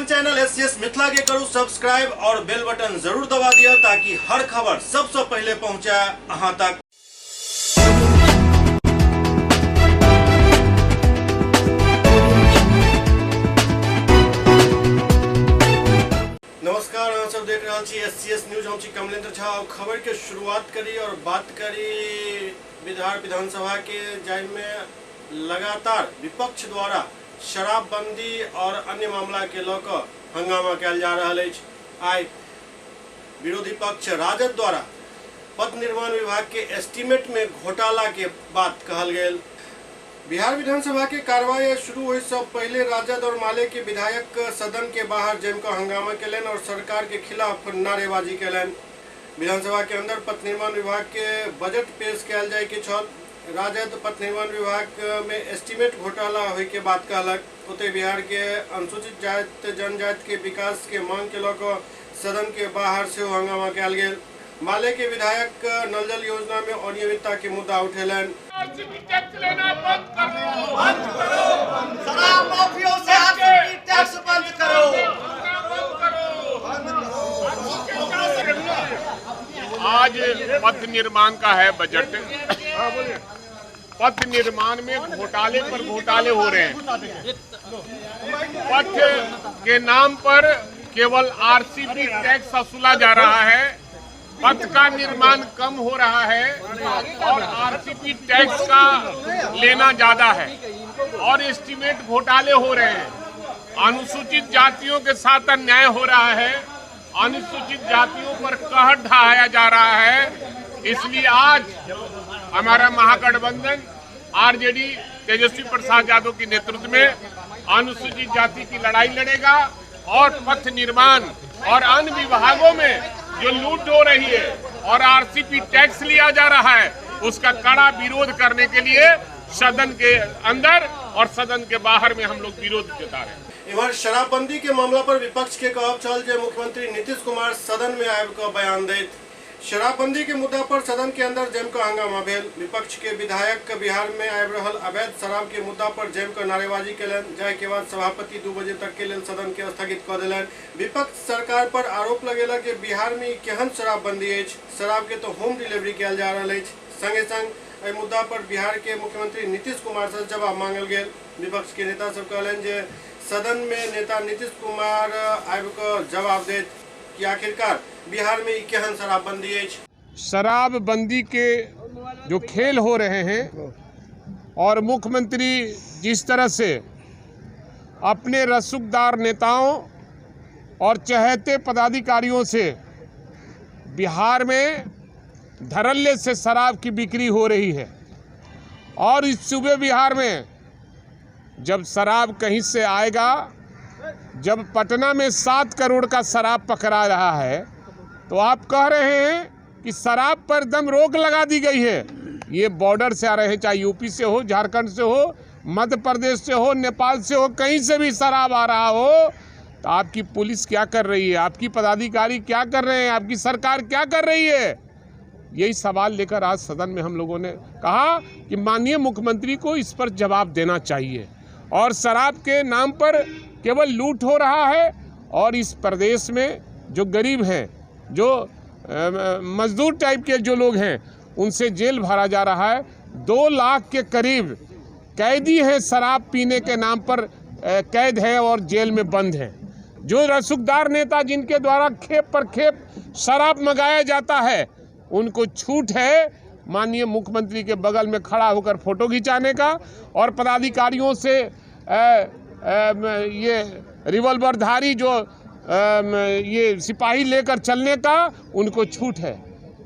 अपन channel SCS Mithila के करू subscribe और बेल बटन जरूर दबा दिया ताकि हर खबर सबसे पहले पहुंचे अहां तक। नमस्कार, अहाँ सब देख रहे छी एससीएस न्यूज। हम छी कमलेंद्र झा। खबर के शुरुआत करी और बात करी बिहार विधानसभा के जाहिमे लगातार विपक्ष द्वारा शराबबंदी और अन्य मामला के लऽ हंगामा कयल जा रहल अछि। आइ विरोधी पक्ष राजद द्वारा पथ निर्माण विभाग के एस्टीमेट में घोटाला के बात कहल गेल। बिहार विधानसभा के कार्यवाही शुरू होय से पहले राजद और माले के विधायक सदन के बाहर जमकर हंगामा केलनि और सरकार के खिलाफ नारेबाजी केलनि। विधानसभा के अंदर पथ निर्माण विभाग के बजट पेश कयल जाय के छल। राजद पथ निर्माण विभाग में एस्टीमेट घोटाला होय के बात कहलक। ओते बिहार के अनुसूचित जाति जनजाति के विकास के मांग के लऽ सदन के बाहर से हंगामा कयल गेल। माले के विधायक नल जल योजना में अनियमितता के मुद्दा उठेलन। शराब माफियों से आरसीपी टैक्स बंद करो। आज पथ निर्माण का है बजट। पथ निर्माण में घोटाले पर घोटाले हो रहे हैं। पथ के नाम पर केवल आरसीपी टैक्स वसूला जा रहा है। पथ का निर्माण कम हो रहा है और आरसीपी टैक्स का लेना ज्यादा है और एस्टीमेट घोटाले हो रहे हैं। अनुसूचित जातियों के साथ अन्याय हो रहा है। अनुसूचित जातियों पर कहर ढाया जा रहा है। इसलिए आज हमारा महागठबंधन आरजेडी तेजस्वी प्रसाद यादव के नेतृत्व में अनुसूचित जाति की लड़ाई लड़ेगा और पथ निर्माण और अन्य विभागों में जो लूट हो रही है और आरसीपी टैक्स लिया जा रहा है उसका कड़ा विरोध करने के लिए सदन के अंदर और सदन के बाहर में हम लोग विरोध जता रहे हैं। इधर शराबबंदी के मामला पर विपक्ष के कहब छल जे मुख्यमंत्री नीतीश कुमार सदन में आबिकऽ बयान दैत। शराबबंदी के मुद्दा पर सदन के अंदर जमकर हंगामा भेल। विपक्ष के विधायक बिहार में आबि रहल अवैध शराब के मुद्दा पर जमकर नारेबाजी केलनि, जाहि के बाद सभापति 2 बजे तक के लेल सदन के स्थगित कऽ देलनि। विपक्ष सरकार पर आरोप लगेलक जे बिहार में केहन शराबबंदी अछि, शराब के तो होम डिलीवरी कयल जा रहल अछि। संगे संग एहि मुद्दा पर बिहार के मुख्यमंत्री नीतीश कुमार से जवाब मांगल गेल। विपक्ष के नेता सब कहलनि जे सदन में नेता नीतीश कुमार आबिकऽ जवाब देत कि आखिरकार बिहार में केहन शराबबंदी अछि। शराबबंदी के जो खेल हो रहे हैं और मुख्यमंत्री जिस तरह से अपने रसूखदार नेताओं और चहेते पदाधिकारियों से बिहार में धड़ल्ले से शराब की बिक्री हो रही है और इस सूबे बिहार में जब शराब कहीं से आएगा, जब पटना में 7 करोड़ का शराब पकड़ा रहा है तो आप कह रहे हैं कि शराब पर दम रोक लगा दी गई है। ये बॉर्डर से आ रहे हैं, चाहे यूपी से हो, झारखंड से हो, मध्य प्रदेश से हो, नेपाल से हो, कहीं से भी शराब आ रहा हो तो आपकी पुलिस क्या कर रही है, आपकी पदाधिकारी क्या कर रहे हैं, आपकी सरकार क्या कर रही है? यही सवाल लेकर आज सदन में हम लोगों ने कहा कि माननीय मुख्यमंत्री को इस पर जवाब देना चाहिए। और शराब के नाम पर केवल लूट हो रहा है और इस प्रदेश में जो गरीब हैं, जो मजदूर टाइप के जो लोग हैं, उनसे जेल भरा जा रहा है। 2 लाख के करीब कैदी हैं, शराब पीने के नाम पर कैद है और जेल में बंद हैं। जो रसूखदार नेता जिनके द्वारा खेप पर खेप शराब मंगाया जाता है, उनको छूट है माननीय मुख्यमंत्री के बगल में खड़ा होकर फोटो खिंचाने का और पदाधिकारियों से ये रिवॉल्वरधारी जो ये सिपाही लेकर चलने का उनको छूट है।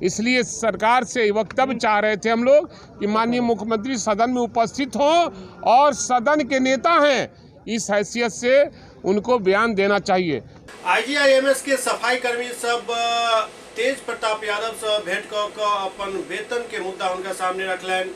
इसलिए सरकार से वक्तव्य चाह रहे थे हम लोग कि माननीय मुख्यमंत्री सदन में उपस्थित हों और सदन के नेता हैं, इस हैसियत से उनको बयान देना चाहिए। आईजीआईएमएस के सफाई कर्मी सब तेज प्रताप यादव से भेंट कऽ अपन वेतन के मुद्दा उनका सामने रखलनि।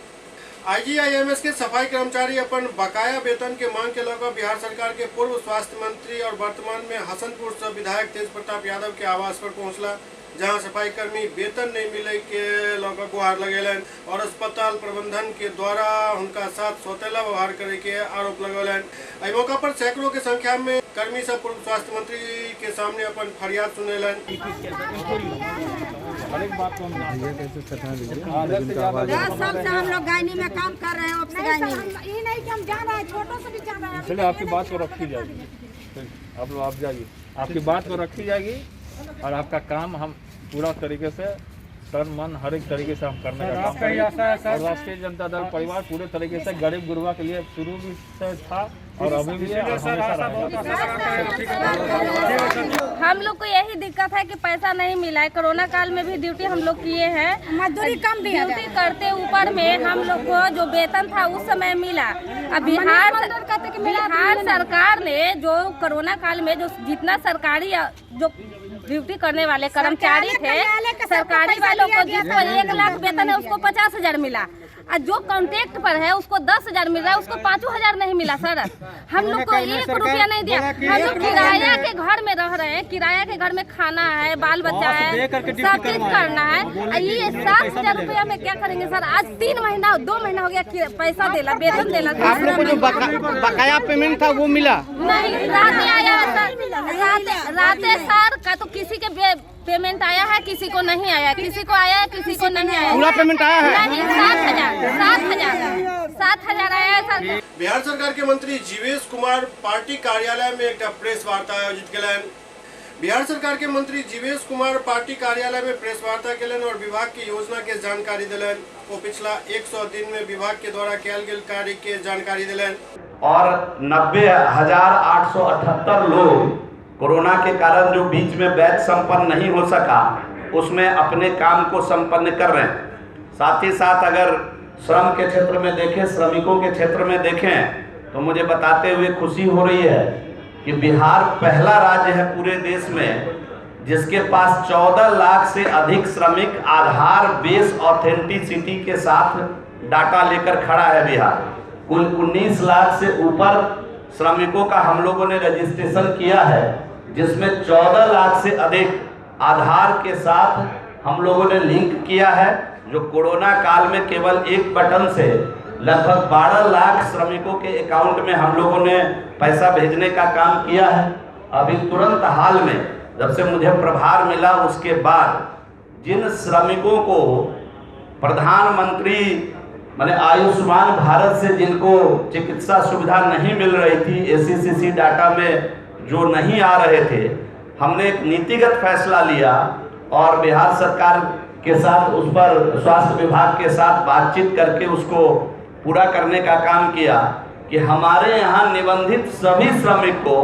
आईजीआईएमएस के सफाई कर्मचारी अपन बकाया वेतन के मांग के लेकर बिहार सरकार के पूर्व स्वास्थ्य मंत्री और वर्तमान में हसनपुर से विधायक तेज प्रताप यादव के आवास पर पहुंचला, जहां सफाई कर्मी वेतन नहीं मिले के लेकर गुहार लगेलन और अस्पताल प्रबंधन के द्वारा उनका साथ सौतेला व्यवहार करे के आरोप लगेलन। एहि मौका पर सैकड़ों के संख्या में कर्मी सब पूर्व स्वास्थ्य मंत्री के सामने अपन फरियाद सुनेलन। सबसे हम लोग गायनी में काम कर रहे हैं, ये नहीं कि हम जा रहे हैं, छोटों से भी जा रहे हैं। चलिए आपकी बात को रखी जाएगी, आप जाइए, आपकी बात को रखी जाएगी और आपका काम हम पूरा तरीके से तन मन हर एक तरीके से हम करने का काम करेंगे। और राष्ट्रीय जनता दल परिवार पूरे तरीके से गरीब गुरबा के लिए शुरू भी से था और अभी भी है और हमेशा रहेगा। हम लोग को यही दिक्कत है कि पैसा नहीं मिला है। कोरोना काल में भी ड्यूटी हम लोग किए हैं, मजदूरी कम दिया ड्यूटी करते ऊपर में हम लोग को जो वेतन था उस समय मिला। अब बिहार सरकार ने जो कोरोना काल में जो जितना सरकारी जो ड्यूटी करने वाले कर्मचारी थे, सरकारी वालों को जिसको 1 लाख वेतन है उसको 50,000 मिला, और जो कॉन्ट्रैक्ट पर है उसको 10,000 मिल रहा है, उसको 5,000 नहीं मिला। सर हम लोग को 1 रुपया नहीं दिया। हम लोग किराया के घर में रह रहे हैं, किराया के घर में खाना है, बाल बच्चा है, सब चीज करना है। ये 7,000 रुपया में क्या करेंगे सर? आज 3 महीना 2 महीना हो गया पैसा देला, वेतन देला। आप लोग को जो बकाया पेमेंट था वो मिला नहीं? रात आया सर, रात सर का तो किसी के पेमेंट आया है, किसी को नहीं आया, किसी को आया है, किसी को नहीं आया। पूरा पेमेंट आया है? नहीं, 7,000 आया है सर। बिहार सरकार के मंत्री जीवेश कुमार पार्टी कार्यालय में एक प्रेस वार्ता आयोजित कलन। बिहार सरकार के मंत्री जीवेश कुमार पार्टी कार्यालय में प्रेस वार्ता कलन और विभाग की योजना के जानकारी दिलन। वो पिछला 100 दिन में विभाग के द्वारा कियल गेल कार्य के जानकारी दिलन। और 90,878 लोग कोरोना के कारण जो बीच में बैच संपन्न नहीं हो सका उसमें अपने काम को संपन्न कर रहे हैं। साथ ही साथ अगर श्रम के क्षेत्र में देखें, श्रमिकों के क्षेत्र में देखें, तो मुझे बताते हुए खुशी हो रही है कि बिहार पहला राज्य है पूरे देश में जिसके पास 14 लाख से अधिक श्रमिक आधार बेस ऑथेंटिसिटी के साथ डाटा लेकर खड़ा है। बिहार कुल 19 लाख से ऊपर श्रमिकों का हम लोगों ने रजिस्ट्रेशन किया है, जिसमें 14 लाख से अधिक आधार के साथ हम लोगों ने लिंक किया है, जो कोरोना काल में केवल एक बटन से लगभग 12 लाख श्रमिकों के अकाउंट में हम लोगों ने पैसा भेजने का काम किया है। अभी तुरंत हाल में जब से मुझे प्रभार मिला उसके बाद जिन श्रमिकों को प्रधानमंत्री माने आयुष्मान भारत से जिनको चिकित्सा सुविधा नहीं मिल रही थी, एसीसीसी डाटा में जो नहीं आ रहे थे, हमने एक नीतिगत फैसला लिया और बिहार सरकार के साथ उस पर स्वास्थ्य विभाग के साथ बातचीत करके उसको पूरा करने का काम किया कि हमारे यहाँ निबंधित सभी श्रमिक को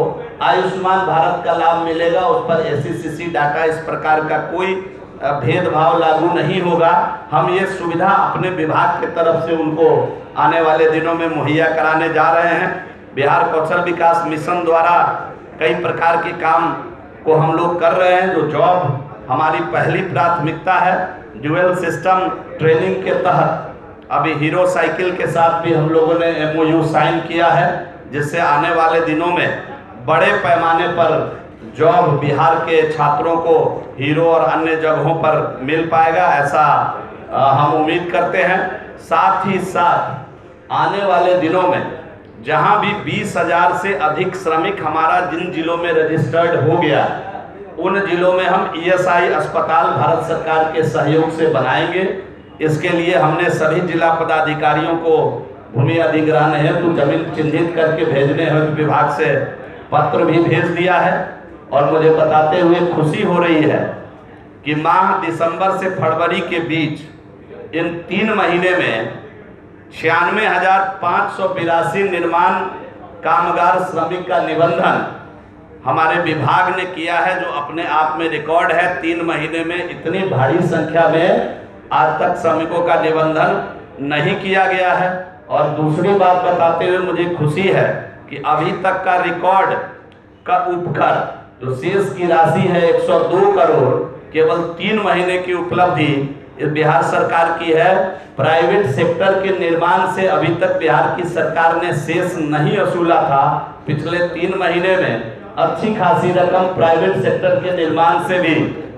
आयुष्मान भारत का लाभ मिलेगा। उस पर एसीसीसी डाटा इस प्रकार का कोई भेदभाव लागू नहीं होगा। हम ये सुविधा अपने विभाग की तरफ से उनको आने वाले दिनों में मुहैया कराने जा रहे हैं। बिहार कौशल विकास मिशन द्वारा कई प्रकार के काम को हम लोग कर रहे हैं। जो जॉब हमारी पहली प्राथमिकता है, ड्यूअल सिस्टम ट्रेनिंग के तहत अभी हीरो साइकिल के साथ भी हम लोगों ने MOU साइन किया है, जिससे आने वाले दिनों में बड़े पैमाने पर जॉब बिहार के छात्रों को हीरो और अन्य जगहों पर मिल पाएगा, ऐसा हम उम्मीद करते हैं। साथ ही साथ आने वाले दिनों में जहां भी 20,000 से अधिक श्रमिक हमारा जिन जिलों में रजिस्टर्ड हो गया, उन जिलों में हम ESI अस्पताल भारत सरकार के सहयोग से बनाएंगे। इसके लिए हमने सभी जिला पदाधिकारियों को भूमि अधिग्रहण हेतु जमीन चिन्हित करके भेजने हेतु विभाग से पत्र भी भेज दिया है। और मुझे बताते हुए खुशी हो रही है कि माह दिसंबर से फरवरी के बीच इन 3 महीने में 96,582 निर्माण कामगार श्रमिक का निबंधन हमारे विभाग ने किया है, जो अपने आप में रिकॉर्ड है। 3 महीने में इतनी भारी संख्या में आज तक श्रमिकों का निबंधन नहीं किया गया है। और दूसरी बात बताते हुए मुझे खुशी है कि अभी तक का रिकॉर्ड का उपकर जो शेष की राशि है 102 करोड़, केवल 3 महीने की उपलब्धि इस बिहार सरकार की है। प्राइवेट सेक्टर के निर्माण से अभी तक बिहार की सरकार ने शेष नहीं वसूला था। पिछले 3 महीने में अच्छी खासी रकम प्राइवेट सेक्टर के निर्माण से भी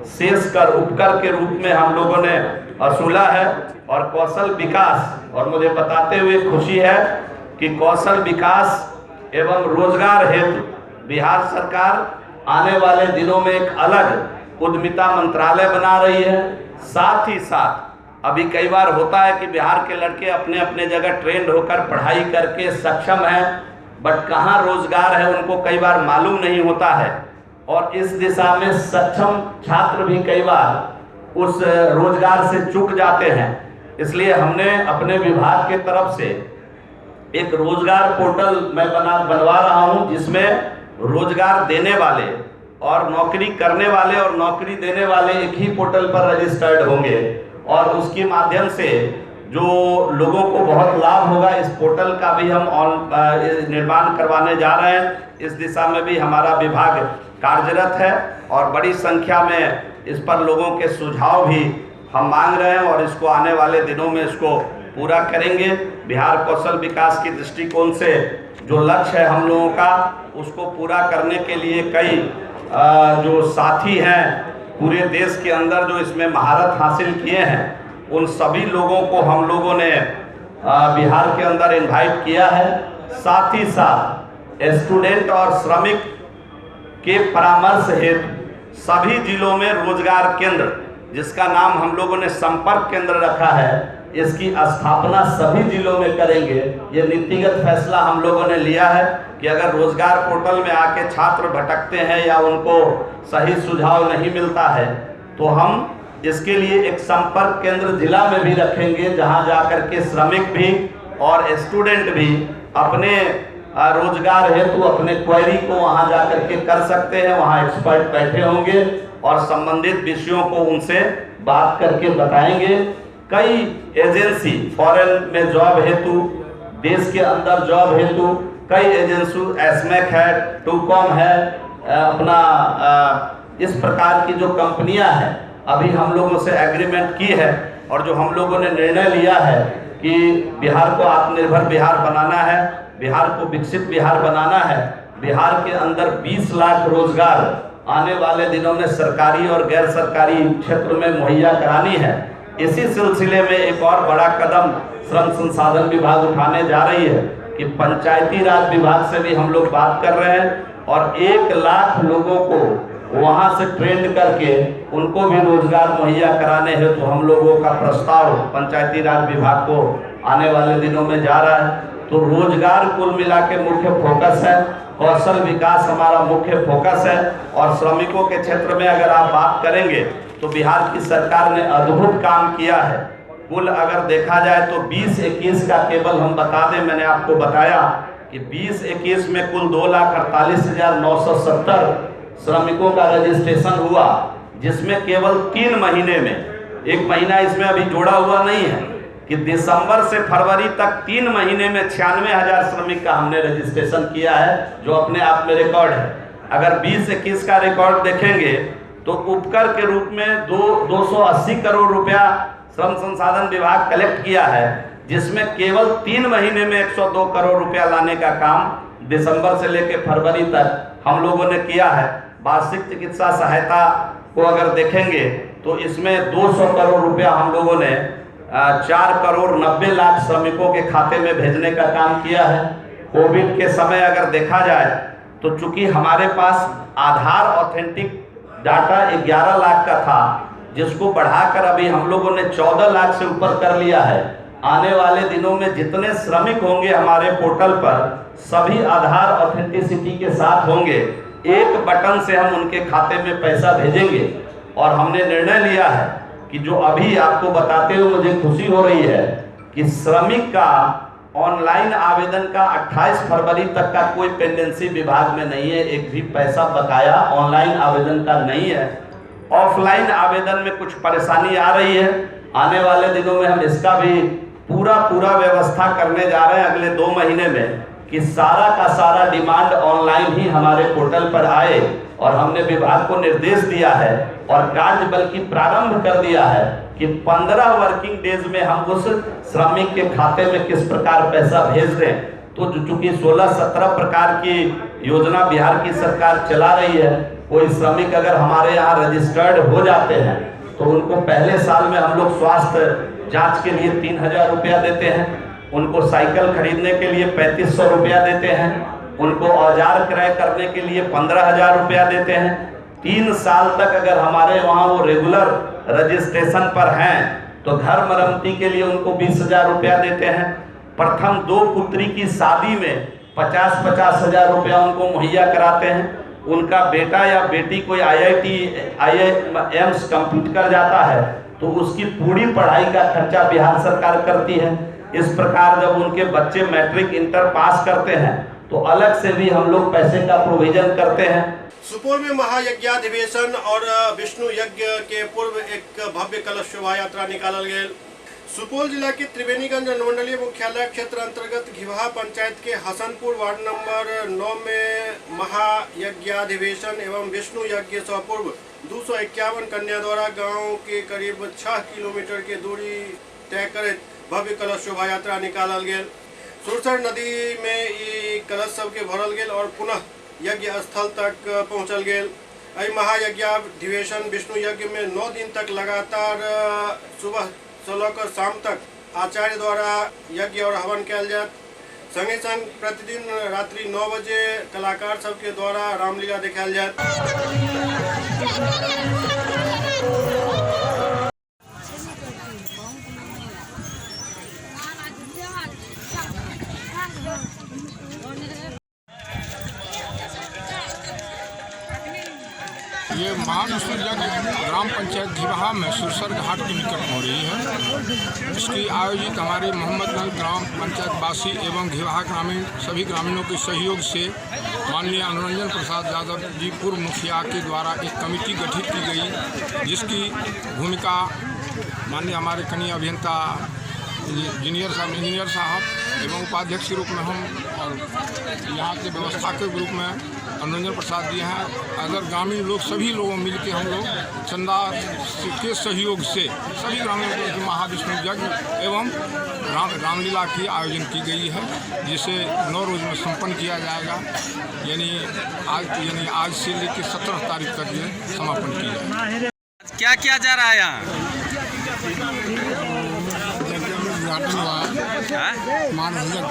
शेष कर उपकर के रूप में हम लोगों ने वसूला है। और कौशल विकास, और मुझे बताते हुए खुशी है कि कौशल विकास एवं रोजगार हेतु बिहार सरकार आने वाले दिनों में एक अलग उद्यमिता मंत्रालय बना रही है। साथ ही साथ अभी कई बार होता है कि बिहार के लड़के अपने अपने जगह ट्रेंड होकर पढ़ाई करके सक्षम हैं, बट कहाँ रोजगार है उनको कई बार मालूम नहीं होता है, और इस दिशा में सक्षम छात्र भी कई बार उस रोजगार से चूक जाते हैं। इसलिए हमने अपने विभाग के तरफ से एक रोजगार पोर्टल मैं बनवा रहा हूं, जिसमें रोजगार देने वाले और नौकरी करने वाले और नौकरी देने वाले एक ही पोर्टल पर रजिस्टर्ड होंगे, और उसके माध्यम से जो लोगों को बहुत लाभ होगा। इस पोर्टल का भी हम निर्माण करवाने जा रहे हैं। इस दिशा में भी हमारा विभाग कार्यरत है और बड़ी संख्या में इस पर लोगों के सुझाव भी हम मांग रहे हैं, और इसको आने वाले दिनों में इसको पूरा करेंगे। बिहार कौशल विकास की दृष्टिकोण से जो लक्ष्य है हम लोगों का, उसको पूरा करने के लिए कई जो साथी हैं पूरे देश के अंदर जो इसमें महारत हासिल किए हैं, उन सभी लोगों को हम लोगों ने बिहार के अंदर इनवाइट किया है। साथ ही साथ स्टूडेंट और श्रमिक के परामर्श हेतु सभी जिलों में रोजगार केंद्र, जिसका नाम हम लोगों ने संपर्क केंद्र रखा है, इसकी स्थापना सभी जिलों में करेंगे। ये नीतिगत फैसला हम लोगों ने लिया है कि अगर रोजगार पोर्टल में आके छात्र भटकते हैं या उनको सही सुझाव नहीं मिलता है, तो हम इसके लिए एक संपर्क केंद्र जिला में भी रखेंगे, जहां जाकर के श्रमिक भी और स्टूडेंट भी अपने रोजगार हेतु अपने क्वेरी को वहां जाकर के कर सकते हैं। वहां एक्सपर्ट बैठे होंगे और संबंधित विषयों को उनसे बात करके बताएंगे। कई एजेंसी फॉरेन में जॉब हेतु, देश के अंदर जॉब हेतु कई एजेंसी, एसमेक है, टूकॉम है, अपना इस प्रकार की जो कंपनियां हैं, अभी हम लोगों से एग्रीमेंट की है, और जो हम लोगों ने निर्णय लिया है कि बिहार को आत्मनिर्भर बिहार बनाना है, बिहार को विकसित बिहार बनाना है, बिहार के अंदर 20 लाख रोजगार आने वाले दिनों में सरकारी और गैर सरकारी क्षेत्र में मुहैया करानी है। इसी सिलसिले में एक और बड़ा कदम श्रम संसाधन विभाग उठाने जा रही है कि पंचायती राज विभाग से भी हम लोग बात कर रहे हैं, और 1 लाख लोगों को वहां से ट्रेंड करके उनको भी रोजगार मुहैया कराने हेतु तो हम लोगों का प्रस्ताव पंचायती राज विभाग को आने वाले दिनों में जा रहा है। तो रोजगार कुल मिला के मुख्य फोकस है, कौशल विकास हमारा मुख्य फोकस है, और श्रमिकों के क्षेत्र में अगर आप बात करेंगे तो बिहार की सरकार ने अद्भुत काम किया है। कुल अगर देखा जाए तो 20-21 का केवल हम बता दें, मैंने आपको बताया कि 20-21 में कुल 2,48,970 श्रमिकों का रजिस्ट्रेशन हुआ, जिसमें केवल 3 महीने में, एक महीना इसमें अभी जोड़ा हुआ नहीं है, कि दिसंबर से फरवरी तक 3 महीने में 96,000 श्रमिक का हमने रजिस्ट्रेशन किया है, जो अपने आप में रिकॉर्ड है। अगर 20-21 का रिकॉर्ड देखेंगे तो उपकर के रूप में 280 करोड़ रुपया श्रम संसाधन विभाग कलेक्ट किया है, जिसमें केवल 3 महीने में 102 करोड़ रुपया लाने का काम दिसंबर से लेकर फरवरी तक हम लोगों ने किया है। वार्षिक चिकित्सा सहायता को अगर देखेंगे तो इसमें 200 करोड़ रुपया हम लोगों ने 4 करोड़ 90 लाख श्रमिकों के खाते में भेजने का काम किया है। कोविड के समय अगर देखा जाए तो चूंकि हमारे पास आधार ऑथेंटिक डाटा 11 लाख का था, जिसको बढ़ाकर अभी हम लोगों ने 14 लाख से ऊपर कर लिया है। आने वाले दिनों में जितने श्रमिक होंगे हमारे पोर्टल पर, सभी आधार ऑथेंटिसिटी के साथ होंगे। एक बटन से हम उनके खाते में पैसा भेजेंगे, और हमने निर्णय लिया है कि जो अभी आपको बताते हुए मुझे खुशी हो रही है कि श्रमिक का ऑनलाइन आवेदन का 28 फरवरी तक का कोई पेंडेंसी विभाग में नहीं है, एक भी पैसा बकाया ऑनलाइन आवेदन का नहीं है। ऑफलाइन आवेदन में कुछ परेशानी आ रही है, आने वाले दिनों में हम इसका भी पूरा व्यवस्था करने जा रहे हैं अगले 2 महीने में, कि सारा का सारा डिमांड ऑनलाइन ही हमारे पोर्टल पर आए। और हमने विभाग को निर्देश दिया है और कार्य बल्कि प्रारंभ कर दिया है कि 15 वर्किंग डेज में हम उस श्रमिक के खाते में किस प्रकार पैसा भेज दें। तो चूंकि 16-17 प्रकार की योजना बिहार की सरकार चला रही है, कोई श्रमिक अगर हमारे यहाँ रजिस्टर्ड हो जाते हैं तो उनको पहले साल में हम लोग स्वास्थ्य जांच के लिए 3,000 रुपया देते हैं, उनको साइकिल खरीदने के लिए 3,500 रुपया देते हैं, उनको औजार क्रय करने के लिए 15,000 रुपया देते हैं। 3 साल तक अगर हमारे वहाँ वो रेगुलर रजिस्ट्रेशन पर हैं तो घर मरम्मती के लिए उनको 20,000 रुपया देते हैं। प्रथम 2 पुत्री की शादी में 50-50 हज़ार रुपया उनको मुहैया कराते हैं। उनका बेटा या बेटी कोई IIMs कंप्लीट कर जाता है तो उसकी पूरी पढ़ाई का खर्चा बिहार सरकार करती है। इस प्रकार जब उनके बच्चे मैट्रिक इंटर पास करते हैं तो अलग से भी हम लोग पैसे का प्रोविजन करते हैं। सुपौल में महायज्ञाधिवेशन और विष्णु यज्ञ के पूर्व एक भव्य कलश शोभा यात्रा निकालल गेल। सुपौल जिला के त्रिवेणीगंज अनुमंडलीय मुख्यालय क्षेत्र अंतर्गत घिवहा पंचायत के हसनपुर वार्ड नंबर 9 में महायज्ञाधिवेशन एवं विष्णु यज्ञ से पूर्व 251 कन्या द्वारा गांव के करीब 6 किलोमीटर की दूरी तय कर भव्य कलश शोभा यात्रा निकालल गेल। सुरसर नदी में ई कलश सबके भरल गेल और पुनः यज्ञ स्थल तक पहुंचल गेल। एहि महायज्ञाधिवेशन विष्णु यज्ञ में 9 दिन तक लगातार सुबह से लेकर शाम तक आचार्य द्वारा यज्ञ और हवन किया जात। संगे संग प्रतिदिन रात्रि 9 बजे कलाकार सबके द्वारा रामलीला दिखायल जात। ये महाविष्णु यज्ञ ग्राम पंचायत घिवहा में सुरसर घाट के निकट हो रही है, जिसकी आयोजित हमारे मोहम्मदगंज ग्राम पंचायत वासी एवं घिवहा ग्रामीण सभी ग्रामीणों के सहयोग से माननीय अनुरंजन प्रसाद यादव जी पूर्व मुखिया के द्वारा एक कमेटी गठित की गई, जिसकी भूमिका माननीय हमारे कनीय अभियंता इंजीनियर साहब एवं उपाध्यक्ष के रूप में हम और यहाँ के व्यवस्था के रूप में अनुरंजन प्रसाद जी हैं। अगर ग्रामीण लोग सभी लोगों मिलकर हम लोग चंदा के सहयोग से सभी ग्रामीणों को महाविष्णु यज्ञ एवं रामलीला की आयोजन की गई है, जिसे 9 रोज में संपन्न किया जाएगा। यानी आज से लेकर 17 तारीख तक ये समापन किया जाएगा। क्या किया जा रहा है यहाँ?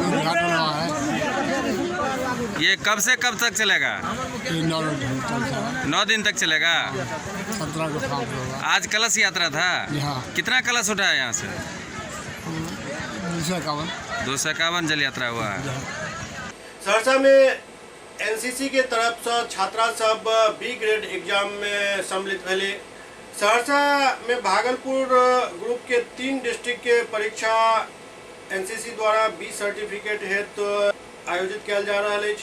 उद्घाटन हुआ है। ये कब से कब तक चलेगा? 9 दिन तक चलेगा। 17 को समाप्त होगा। आज कलश यात्रा था। कितना कलश उठा है यहाँ से? 251 जल यात्रा हुआ। सहरसा में NCC के तरफ से छात्रा सब B ग्रेड एग्जाम में सम्मिलित भेले। सहरसा में भागलपुर ग्रुप के 3 डिस्ट्रिक्ट के परीक्षा NCC द्वारा B सर्टिफिकेट हेतु आयोजित किया जा रहा है।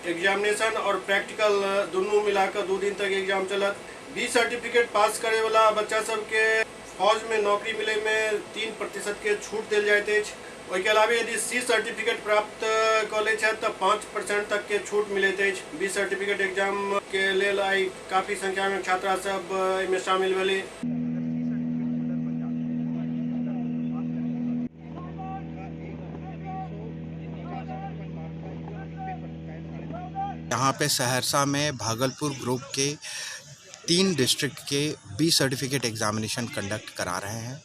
एग्जामिनेशन और प्रैक्टिकल दोनों मिलाकर 2 दिन तक एग्जाम चलत। B सर्टिफिकेट पास करे वाला बच्चा सब के फौज में नौकरी मिले में 3% के छूट दिल जाते हैं। उसके अलावा यदि C सर्टिफिकेट प्राप्त कॉलेज है तो 5% तक के छूट मिले थे। B सर्टिफिकेट एग्जाम के लेल आई काफी संख्या में छात्रा सब में शामिल भेले। यहाँ पे सहरसा में भागलपुर ग्रुप के 3 डिस्ट्रिक्ट के B सर्टिफिकेट एग्जामिनेशन कंडक्ट करा रहे हैं।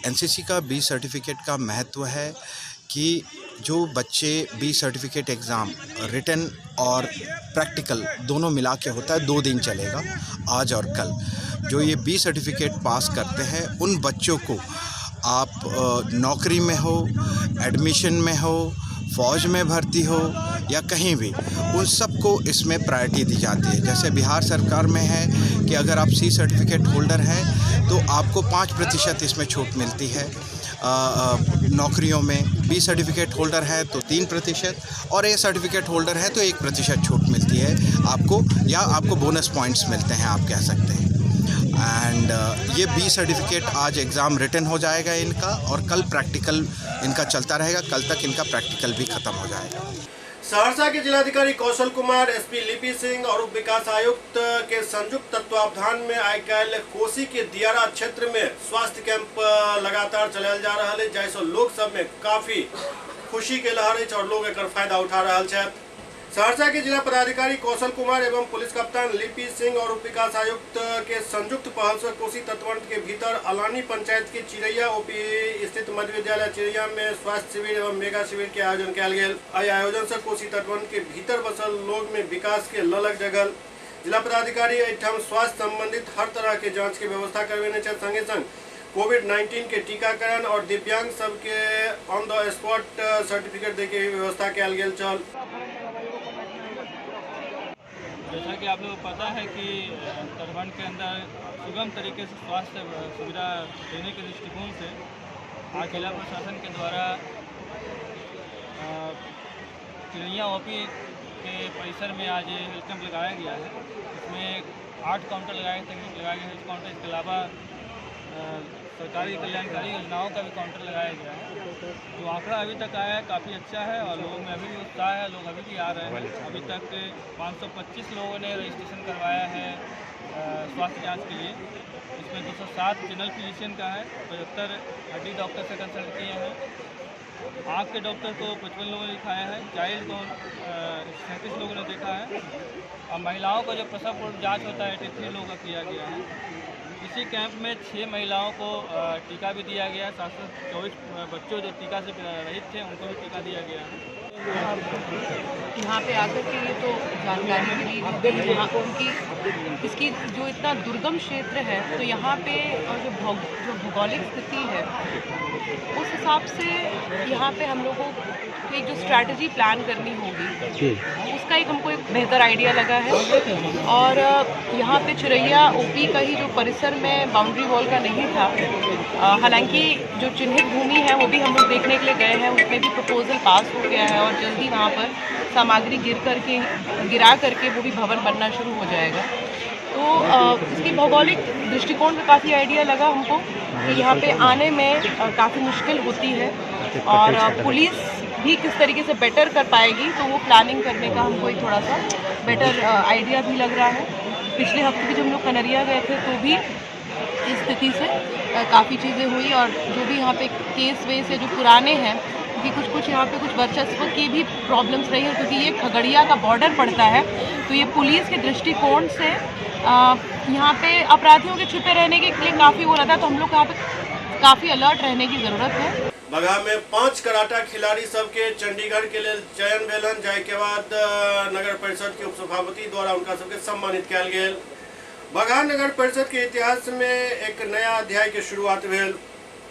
NCC का B सर्टिफिकेट का महत्व है कि जो बच्चे B सर्टिफिकेट एग्ज़ाम रिटन और प्रैक्टिकल दोनों मिला के होता है, 2 दिन चलेगा, आज और कल। जो ये B सर्टिफिकेट पास करते हैं उन बच्चों को आप नौकरी में हो, एडमिशन में हो, फ़ौज में भर्ती हो या कहीं भी, उन सबको इसमें प्रायोरिटी दी जाती है। जैसे बिहार सरकार में है कि अगर आप C सर्टिफिकेट होल्डर हैं तो आपको 5% इसमें छूट मिलती है नौकरियों में। B सर्टिफिकेट होल्डर है तो 3% और A सर्टिफिकेट होल्डर है तो 1% छूट मिलती है आपको, या आपको बोनस पॉइंट्स मिलते हैं, आप कह सकते हैं। एंड ये B सर्टिफिकेट आज एग्ज़ाम रिटन हो जाएगा इनका, और कल प्रैक्टिकल इनका चलता रहेगा। कल तक इनका प्रैक्टिकल भी ख़त्म हो जाएगा। सहरसा के जिलाधिकारी कौशल कुमार, SP लिपि सिंह और उप विकास आयुक्त के संयुक्त तत्वावधान में आई कल कोसी के दियारा क्षेत्र में स्वास्थ्य कैंप लगातार चलायल जा रहा है, जैसे लोग सब में काफी खुशी के लहर है और लोग एक फायदा उठा रहा है। सहरसा के जिला पदाधिकारी कौशल कुमार एवं पुलिस कप्तान लिपि सिंह और उप विकास आयुक्त के संयुक्त पहल से कोसी तटबंध के भीतर अलानी पंचायत की चिरैया ओपी स्थित मध्य विद्यालय चिरैया में स्वास्थ्य शिविर एवं मेगा शिविर के आयोजन किया गया। आयोजन से कोसी तटबंध के भीतर बसल लोग में विकास के ललक जगल। जिला पदाधिकारी एठाम स्वास्थ्य संबंधित हर तरह के जाँच की व्यवस्था करवेने संगे संग कोविड-19 के टीकाकरण और दिव्यांग सबके ऑन द स्पॉट सर्टिफिकेट दे के व्यवस्था किया गया। चल जैसा कि आप लोगों को पता है कि तटबंध के अंदर सुगम तरीके से स्वास्थ्य सुविधा देने के दृष्टिकोण से आज जिला प्रशासन के द्वारा चिरैया ओपी के परिसर में आज हेल्थ कैंप लगाया गया है। इसमें 8 काउंटर लगाए गए हेल्थ काउंटर। इसके अलावा सरकारी कल्याणकारी योजनाओं का भी काउंटर लगाया गया है। जो आंकड़ा अभी तक आया है काफ़ी अच्छा है और लोगों में अभी भी उत्साह है, लोग अभी भी आ रहे हैं। अभी तक 525 लोगों ने रजिस्ट्रेशन करवाया है स्वास्थ्य जांच के लिए। इसमें 207 जनरल फिजिशियन का है, 75 हड्डी डॉक्टर से कंसल्ट किए हैं, आँख के डॉक्टर को 55 लोगों ने दिखाया है, चाइल्ड को 37 लोगों ने देखा है और महिलाओं का जो प्रसव पूर्व जाँच होता है 83 लोगों का किया गया है। इसी कैंप में 6 महिलाओं को टीका भी दिया गया है। 724 बच्चों जो टीका से रहित थे उनको भी टीका दिया गया है। यहाँ पे आकर के ये तो जानकारी मिली यहाँ उनकी इसकी जो इतना दुर्गम क्षेत्र है तो यहाँ पे जो भौगोलिक स्थिति है उस हिसाब से यहाँ पे हम लोगों को एक जो स्ट्रैटेजी प्लान करनी होगी उसका एक हमको एक बेहतर आइडिया लगा है। और यहाँ पे चिरैया ओपी का ही जो परिसर में बाउंड्री वॉल का नहीं था, हालांकि जो चिन्हित भूमि है वो भी हम लोग देखने के लिए गए हैं, उसमें भी प्रपोजल पास हो गया है और जल्दी वहाँ पर सामग्री गिरा करके वो भी भवन बनना शुरू हो जाएगा। तो इसकी भौगोलिक दृष्टिकोण में काफ़ी आइडिया लगा हमको कि यहाँ पे आने में काफ़ी मुश्किल होती है और पुलिस भी किस तरीके से बेटर कर पाएगी, तो वो प्लानिंग करने का हमको एक थोड़ा सा बेटर आइडिया भी लग रहा है। पिछले हफ्ते भी जब हम लोग कनरिया गए थे तो भी इस स्थिति से काफ़ी चीज़ें हुई और जो भी यहाँ पे केस वेस है जो पुराने हैं क्योंकि कुछ यहाँ पे कुछ वर्चस्व की भी प्रॉब्लम्स रही हैं क्योंकि ये खगड़िया का बॉर्डर पड़ता है। तो ये पुलिस के दृष्टिकोण से यहाँ पे अपराधियों के छिपे रहने के लिए काफ़ी हो रहा था, तो हम लोग यहाँ पे काफ़ी अलर्ट रहने की ज़रूरत है। बगहा में 5 कराटा खिलाड़ी सबके चंडीगढ़ के लिए चयन भेलन जाए के बाद नगर परिषद के उपसभापति द्वारा उनका सबके सम्मानित किया गया। बगहा नगर परिषद के इतिहास में एक नया अध्याय के शुरुआत भेल।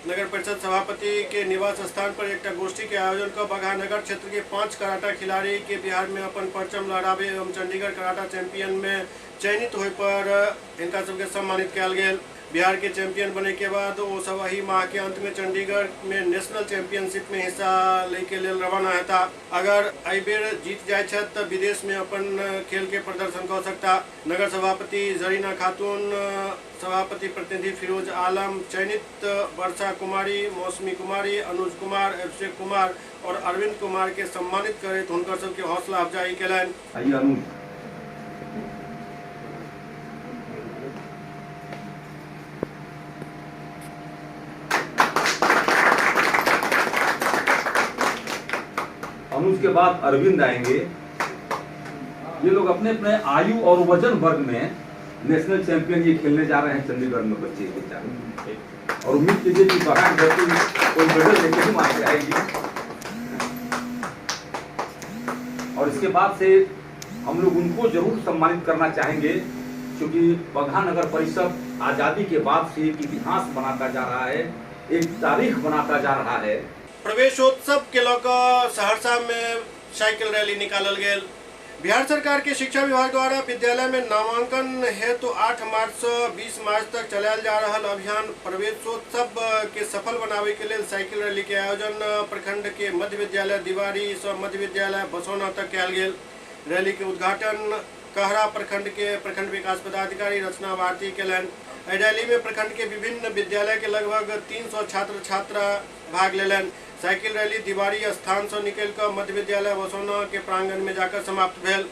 नगर परिषद सभापति के निवास स्थान पर एक गोष्ठी के आयोजन कर बगहा नगर क्षेत्र के 5 कराटा खिलाड़ी के बिहार में अपन परचम लहरावे एवं चंडीगढ़ कराटा चैंपियन में चयनित होने पर इनका सबके सम्मानित किया गया। बिहार के चैंपियन बने के बाद वो सब वही माह के अंत में चंडीगढ़ में नेशनल चैंपियनशिप में हिस्सा लेके लिए रवाना था। अगर आई बेर जीत जाए तो विदेश में अपन खेल के प्रदर्शन कर सकता। नगर सभापति जरीना खातून, सभापति प्रतिनिधि फिरोज आलम, चयनित वर्षा कुमारी, मौसमी कुमारी, अनुज कुमार, अभिषेक कुमार और अरविंद कुमार के सम्मानित करे तो उनका सबके हौसला अफजाई कैलन। अनुज के बाद अरविंद आएंगे। ये लोग अपने अपने आयु और वजन वर्ग में नेशनल चैंपियन ये खेलने जा रहे हैं चंडीगढ़ में बच्चे के। और उम्मीद कीजिए कि बगहा कोई मेडल लेके ही वहां से आएगी। और इसके बाद से हम लोग उनको जरूर सम्मानित करना चाहेंगे क्योंकि बगहा नगर परिषद आजादी के बाद से एक इतिहास बनाता जा रहा है, एक तारीख बनाता जा रहा है। प्रवेशोत्सव के लेकर सहरसा में साइकिल रैली निकालल गया। बिहार सरकार के शिक्षा विभाग द्वारा विद्यालय में नामांकन हेतु 8 मार्च से 20 मार्च तक चलायल जा रहा अभियान प्रवेशोत्सव के सफल बनावे के लिए साइकिल रैली के आयोजन प्रखंड के मध्य विद्यालय दिवारी से मध्य विद्यालय बसौना तक किया गया। रैली के उद्घाटन कहरा प्रखंड के प्रखंड विकास पदाधिकारी रचना भारती केलन। रैली में प्रखंड के विभिन्न विद्यालय के लगभग 300 छात्र छात्रा भाग लेलन। साइकिल रैली दिवारी स्थान से निकलकर मध्य विद्यालय बसौना के प्रांगण में जाकर समाप्त भेल।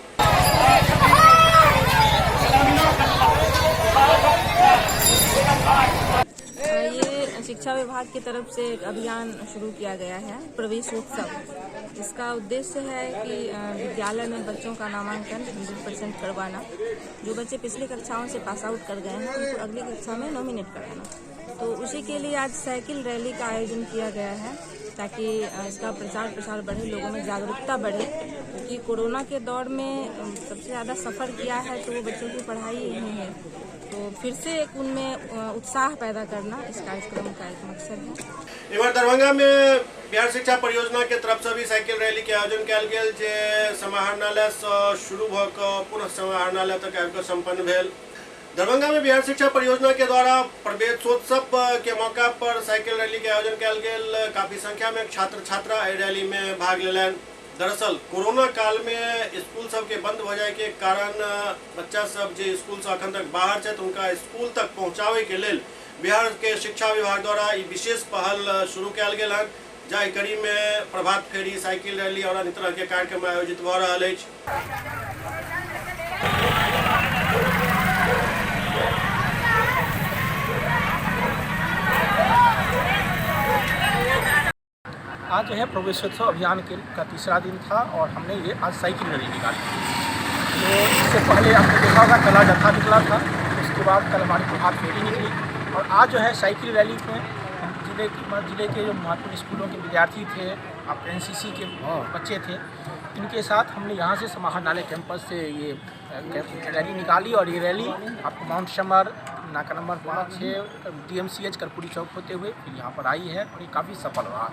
ये शिक्षा विभाग की तरफ से एक अभियान शुरू किया गया है, प्रवेशोत्सव। इसका उद्देश्य है कि विद्यालय में बच्चों का नामांकन 100% करवाना। जो बच्चे पिछली कक्षाओं से पास आउट कर गए हैं उनको अगली कक्षा में नॉमिनेट कराना। तो उसी के लिए आज साइकिल रैली का आयोजन किया गया है ताकि इसका प्रचार प्रसार बढ़े, लोगों में जागरूकता बढ़े। क्योंकि कोरोना के दौर में सबसे ज़्यादा सफ़र किया है तो वो बच्चों की पढ़ाई ही है, तो फिर से एक उनमें उत्साह पैदा करना इस कार्यक्रम का एक मकसद है। इधर दरभंगा में बिहार शिक्षा परियोजना के तरफ से भी साइकिल रैली के आयोजन कयल गेल, जे समाहरणालय से शुरू भ क पुनः समाहरणालय तक आबि क संपन्न भेल। दरभंगा में बिहार शिक्षा परियोजना के द्वारा प्रवेशोत्सव के मौका पर साइकिल रैली के आयोजन कयल गेल। काफी संख्या में छात्र छात्रा एहि रैली में भाग लेलनि। दरअसल कोरोना काल में स्कूल सब के बंद हो जाए के कारण बच्चा सब जे स्कूल से अखन तक बाहर छथि उनका स्कूल तक पहुँचावे के लेल बिहार के शिक्षा विभाग द्वारा ई विशेष पहल शुरू कयल गेल हन। जाहि कड़ी में प्रभात फेरी, साइकिल रैली और अन्य तरह के कार्यक्रम आयोजित भ रहल अछि। आज जो है प्रवेशोत्सव अभियान का तीसरा दिन था और हमने ये आज साइकिल रैली निकाली। तो इससे पहले आपने देखा होगा कला जत्था निकला था, उसके बाद कल हमारी प्रभात फेरी निकली और आज जो है साइकिल रैली में जिले के जो महत्वपूर्ण स्कूलों के विद्यार्थी थे, आप NCC के बच्चे थे, इनके साथ हमने यहाँ से समाहरणालय कैंपस से ये रैली निकाली और ये रैली आपको माउंट समर, नाका नंबर 5-6, DMCH कर्पूरी चौक होते हुए फिर यहाँ पर आई है और ये काफ़ी सफल रहा।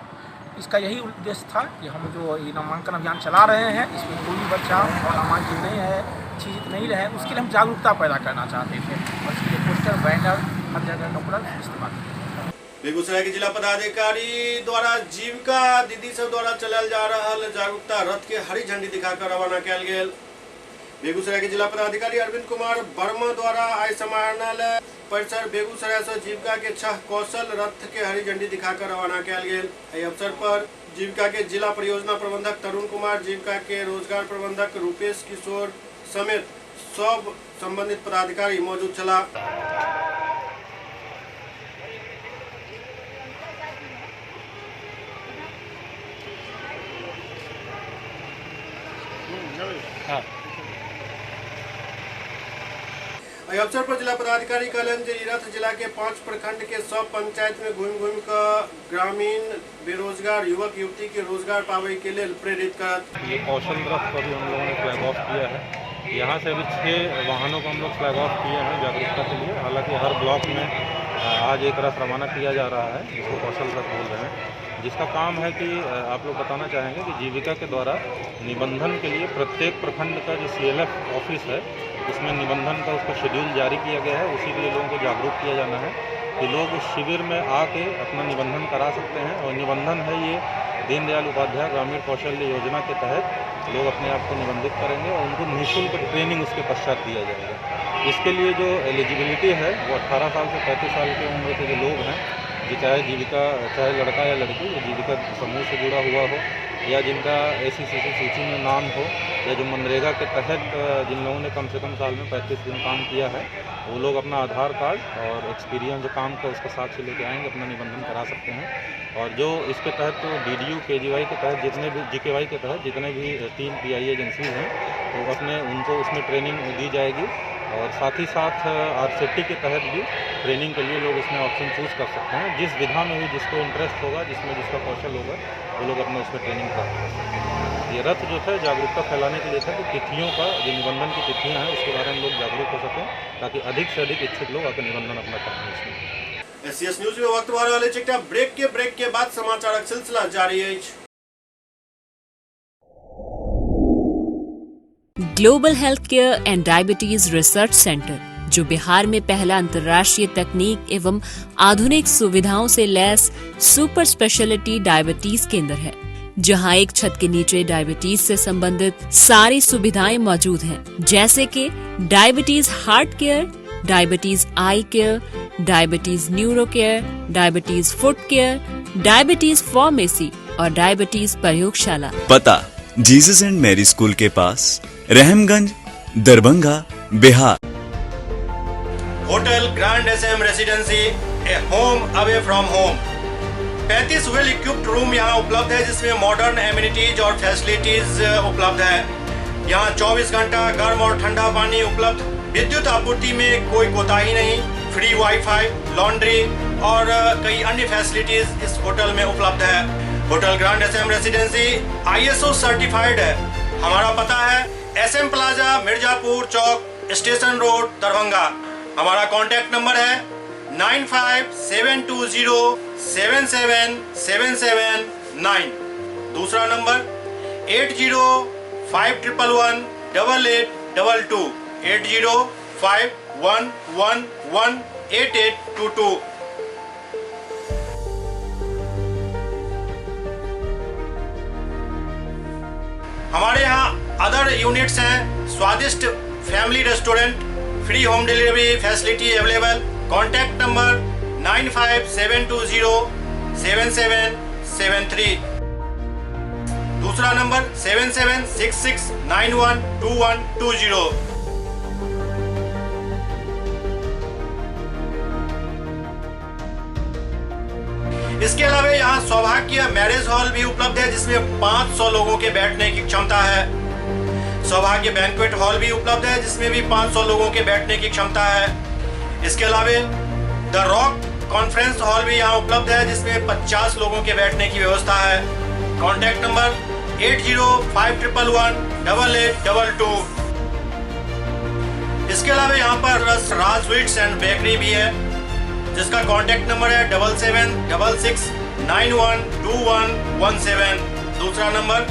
इसका यही उद्देश्य था कि हम जो ये नामांकन अभियान चला रहे हैं इसमें कोई भी बच्चा नामांकित नहीं है, चीज़ नहीं रहे, उसके लिए हम जागरूकता पैदा करना चाहते थे और इसके लिए पोस्टर, बैनर हर जगह नुक्कड़ इस्तेमाल किया। बेगूसराय के जिला पदाधिकारी द्वारा जीविका दीदी सब द्वारा चलायल जा रहल जागरूकता रथ के हरी झंडी दिखाकर रवाना कयल गेल। बेगूसराय के जिला पदाधिकारी अरविंद कुमार वर्मा द्वारा आज समाहरणालय परिसर बेगूसराय से जीविका के 6 कौशल रथ के हरी झंडी दिखाकर रवाना कयल गेल। एहि अवसर पर जीविका के जिला परियोजना प्रबंधक तरुण कुमार, जीविका के रोजगार प्रबंधक रूपेश किशोर समेत सब संबंधित पदाधिकारी मौजूद छला। अवसर पर जिला पदाधिकारी कहलन जे रथ जिला के 5 प्रखंड के सब पंचायत में घूम कर ग्रामीण बेरोजगार युवक युवती के रोजगार पावे के लिए प्रेरित करत। ये कौशल रथ को भी हम लोगों ने फ्लैग ऑफ किया है। यहाँ से अभी 6 वाहनों को हम लोग फ्लैग ऑफ किए हैं जागरूकता के लिए। हालांकि हर ब्लॉक में आज एक रथ रवाना किया जा रहा है जिसको कौशल रथ बोल रहे हैं, जिसका काम है कि आप लोग बताना चाहेंगे कि जीविका के द्वारा निबंधन के लिए प्रत्येक प्रखंड का जो CLF ऑफिस है उसमें निबंधन का उसका शेड्यूल जारी किया गया है। उसी के लिए लोगों को जागरूक किया जाना है कि लोग शिविर में आके अपना निबंधन करा सकते हैं। और निबंधन है ये दीनदयाल उपाध्याय ग्रामीण कौशल्य योजना के तहत लोग अपने आप को निबंधित करेंगे और उनको निःशुल्क ट्रेनिंग उसके पश्चात दिया जाएगा। इसके लिए जो एलिजिबिलिटी है वो 18 साल से 35 साल की उम्र के जो लोग हैं, जो चाहे जीविका, चाहे लड़का या लड़की, जीविका समूह से जुड़ा हुआ हो या जिनका ACCC सूची में नाम हो या जो मनरेगा के तहत जिन लोगों ने कम से कम साल में 35 दिन काम किया है, वो लोग अपना आधार कार्ड और एक्सपीरियंस जो काम का उसका साक्ष्य लेके आएंगे, अपना निबंधन करा सकते हैं। और जो इसके तहत तो DDU KGY के तहत जितने भी GKY के तहत जितने भी 3 PI एजेंसीज हैं तो अपने उनको उसमें ट्रेनिंग दी जाएगी। और साथ ही साथ RCT के तहत भी ट्रेनिंग के लिए लोग इसमें ऑप्शन चूज़ कर सकते हैं। जिस विधा में भी जिसको इंटरेस्ट होगा, जिसमें जिसका कौशल होगा, वो लोग अपने उसमें ट्रेनिंग कर सकते हैं। ये रथ जो है जागरूकता फैलाने के लिए था कि तिथियों का, जो निबंधन की तिथियां हैं उसके बारे में लोग जागरूक हो सकें ताकि अधिक से अधिक इच्छुक लोग आकर निबंधन अपना करें। इसमें SCS न्यूज में वक्त भर वाले चिट्ठा ब्रेक के बाद समाचारक सिलसिला जारी है। Global health care and diabetes research centre, जो बिहार में पहला अंतर्राष्ट्रीय तकनीक एवं आधुनिक सुविधाओं से लैस सुपर स्पेशलिटी डायबिटीज केंद्र है, जहां एक छत के नीचे डायबिटीज से संबंधित सारी सुविधाएं मौजूद हैं, जैसे कि diabetes heart care, diabetes eye care, diabetes neuro care, diabetes foot care, diabetes pharmacy और डायबिटीज प्रयोगशाला। पता जीसस एंड मैरी स्कूल के पास, Rahamganj, Darbhanga, Bihar. Hotel Grand SM Residency a home away from home. 35 well equipped room यहाँ उपलब्ध है, जिसमें modern amenities और फैसिलिटीज उपलब्ध है। यहाँ 24 घंटा गर्म और ठंडा पानी उपलब्ध। विद्युत आपूर्ति में कोई कोताही नहीं। फ्री वाईफाई, लॉन्ड्री और कई अन्य फैसिलिटीज इस होटल में उपलब्ध है। Hotel grand SM residency ISO certified है। हमारा पता है SM प्लाजा, मिर्जापुर चौक, स्टेशन रोड, दरभंगा। हमारा कॉन्टैक्ट नंबर है 9572077779। दूसरा नंबर 8051118822 8051118822। हमारे यहाँ अदर यूनिट्स हैं। स्वादिष्ट family restaurant, free home delivery facility available. Contact number 9572077773। दूसरा नंबर 7766912120। इसके अलावा यहाँ सौभाग्य मैरिज हॉल भी उपलब्ध है, जिसमें 500 लोगों के बैठने की क्षमता है। सौभाग्य बैंक्वेट हॉल भी उपलब्ध है, जिसमें भी 500 लोगों के बैठने की क्षमता है। इसके अलावा द रॉक कॉन्फ्रेंस हॉल भी यहाँ उपलब्ध है, जिसमें 50 लोगों के बैठने की व्यवस्था है। Contact number 8051118822। इसके अलावा यहाँ पर राज स्वीट्स एंड बेकरी भी है, जिसका कॉन्टैक्ट नंबर है 7766912117। दूसरा नंबर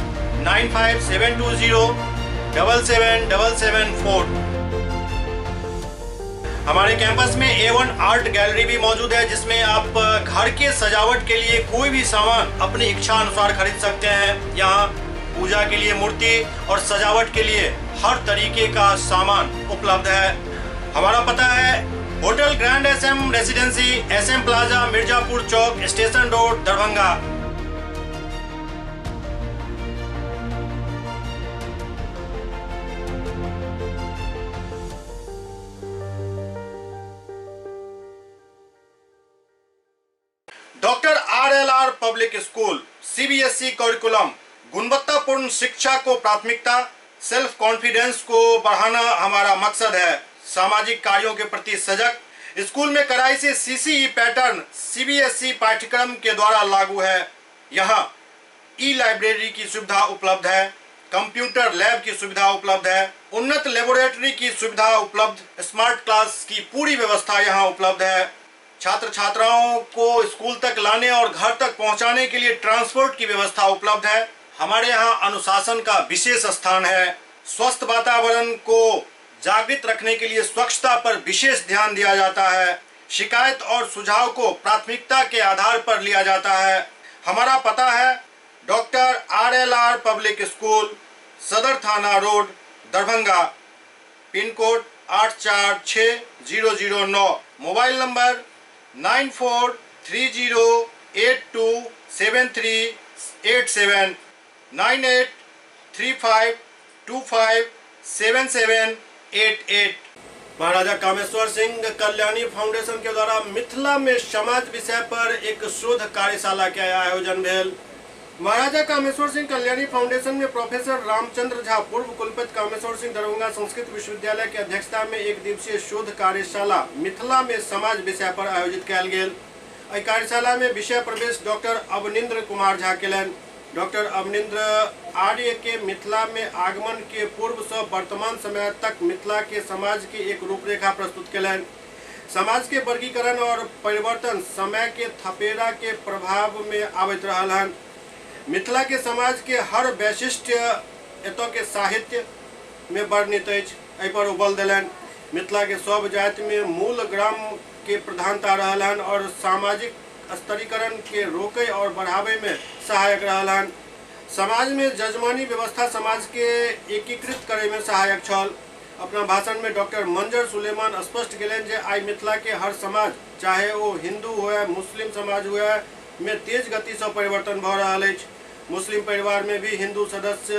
9572077774। हमारे कैंपस में A1 आर्ट गैलरी भी मौजूद है, जिसमें आप घर के सजावट के लिए कोई भी सामान अपनी इच्छा अनुसार खरीद सकते हैं। यहाँ पूजा के लिए मूर्ति और सजावट के लिए हर तरीके का सामान उपलब्ध है। हमारा पता है hotel Grand SM Residency, SM plaza, Mirzapur चौक, station road, Darbhanga. Doctor RLR public school CBSE curriculum. गुणवत्तापूर्ण शिक्षा को प्राथमिकता, सेल्फ कॉन्फिडेंस को बढ़ाना हमारा मकसद है। सामाजिक कार्यों के प्रति सजग। स्कूल में कड़ाई से CCE पैटर्न CBSE पाठ्यक्रम के द्वारा लागू है। यहाँ ई-लाइब्रेरी की सुविधा उपलब्ध है, कंप्यूटर लैब की सुविधा उपलब्ध है, उन्नत लेबोरेटरी की सुविधा उपलब्ध, स्मार्ट क्लास की पूरी व्यवस्था यहाँ उपलब्ध है। छात्र छात्राओं को स्कूल तक लाने और घर तक पहुँचाने के लिए ट्रांसपोर्ट की व्यवस्था उपलब्ध है। हमारे यहाँ अनुशासन का विशेष स्थान है। स्वस्थ वातावरण को जागृत रखने के लिए स्वच्छता पर विशेष ध्यान दिया जाता है। शिकायत और सुझाव को प्राथमिकता के आधार पर लिया जाता है। हमारा पता है डॉक्टर RLR पब्लिक स्कूल, सदर थाना road, Darbhanga. Pin code 846009। Mobile number 9430827387 9835257788। महाराजा कामेश्वर सिंह कल्याणी फाउंडेशन के द्वारा मिथिला में समाज विषय पर एक शोध कार्यशाला के आयोजन भेल। महाराजा कामेश्वर सिंह कल्याणी फाउंडेशन में प्रोफेसर रामचंद्र झा, पूर्व कुलपति कामेश्वर सिंह दरभंगा संस्कृत विश्वविद्यालय के अध्यक्षता में एक दिवसीय शोध कार्यशाला मिथिला में समाज विषय पर आयोजित कयल गेल। एहि कार्यशाला में विषय प्रवेश डॉक्टर अवनिंद्र कुमार झा केलनि। डॉक्टर अवनिंद्र आर्य के मिथिला में आगमन के पूर्व से वर्तमान समय तक मिथिला के समाज की एक रूपरेखा प्रस्तुत केलनि। समाज के वर्गीकरण और परिवर्तन समय के थपेड़ा के प्रभाव में आबैत रहल हन। मिथिला के समाज के हर वैशिष्ट्य एतऽ के साहित्य में वर्णित अछि। एहि पर ओ बल देलनि। मिथिला के सब जाति में मूल ग्राम के प्रधानता रहल हन और सामाजिक स्तरीकरण के रोके और बढ़ावे में सहायक रहल हन। समाज में जजमानी व्यवस्था समाज के एकीकृत करे में सहायक छल। अपना भाषण में डॉक्टर मंजर सुलेमान स्पष्ट केलनि जे आइ मिथिला के हर समाज, चाहे वो हिंदू हुए, मुस्लिम समाज हुए, में तेज गति से परिवर्तन भ रहल अछि। मुस्लिम परिवार में भी हिंदू सदस्य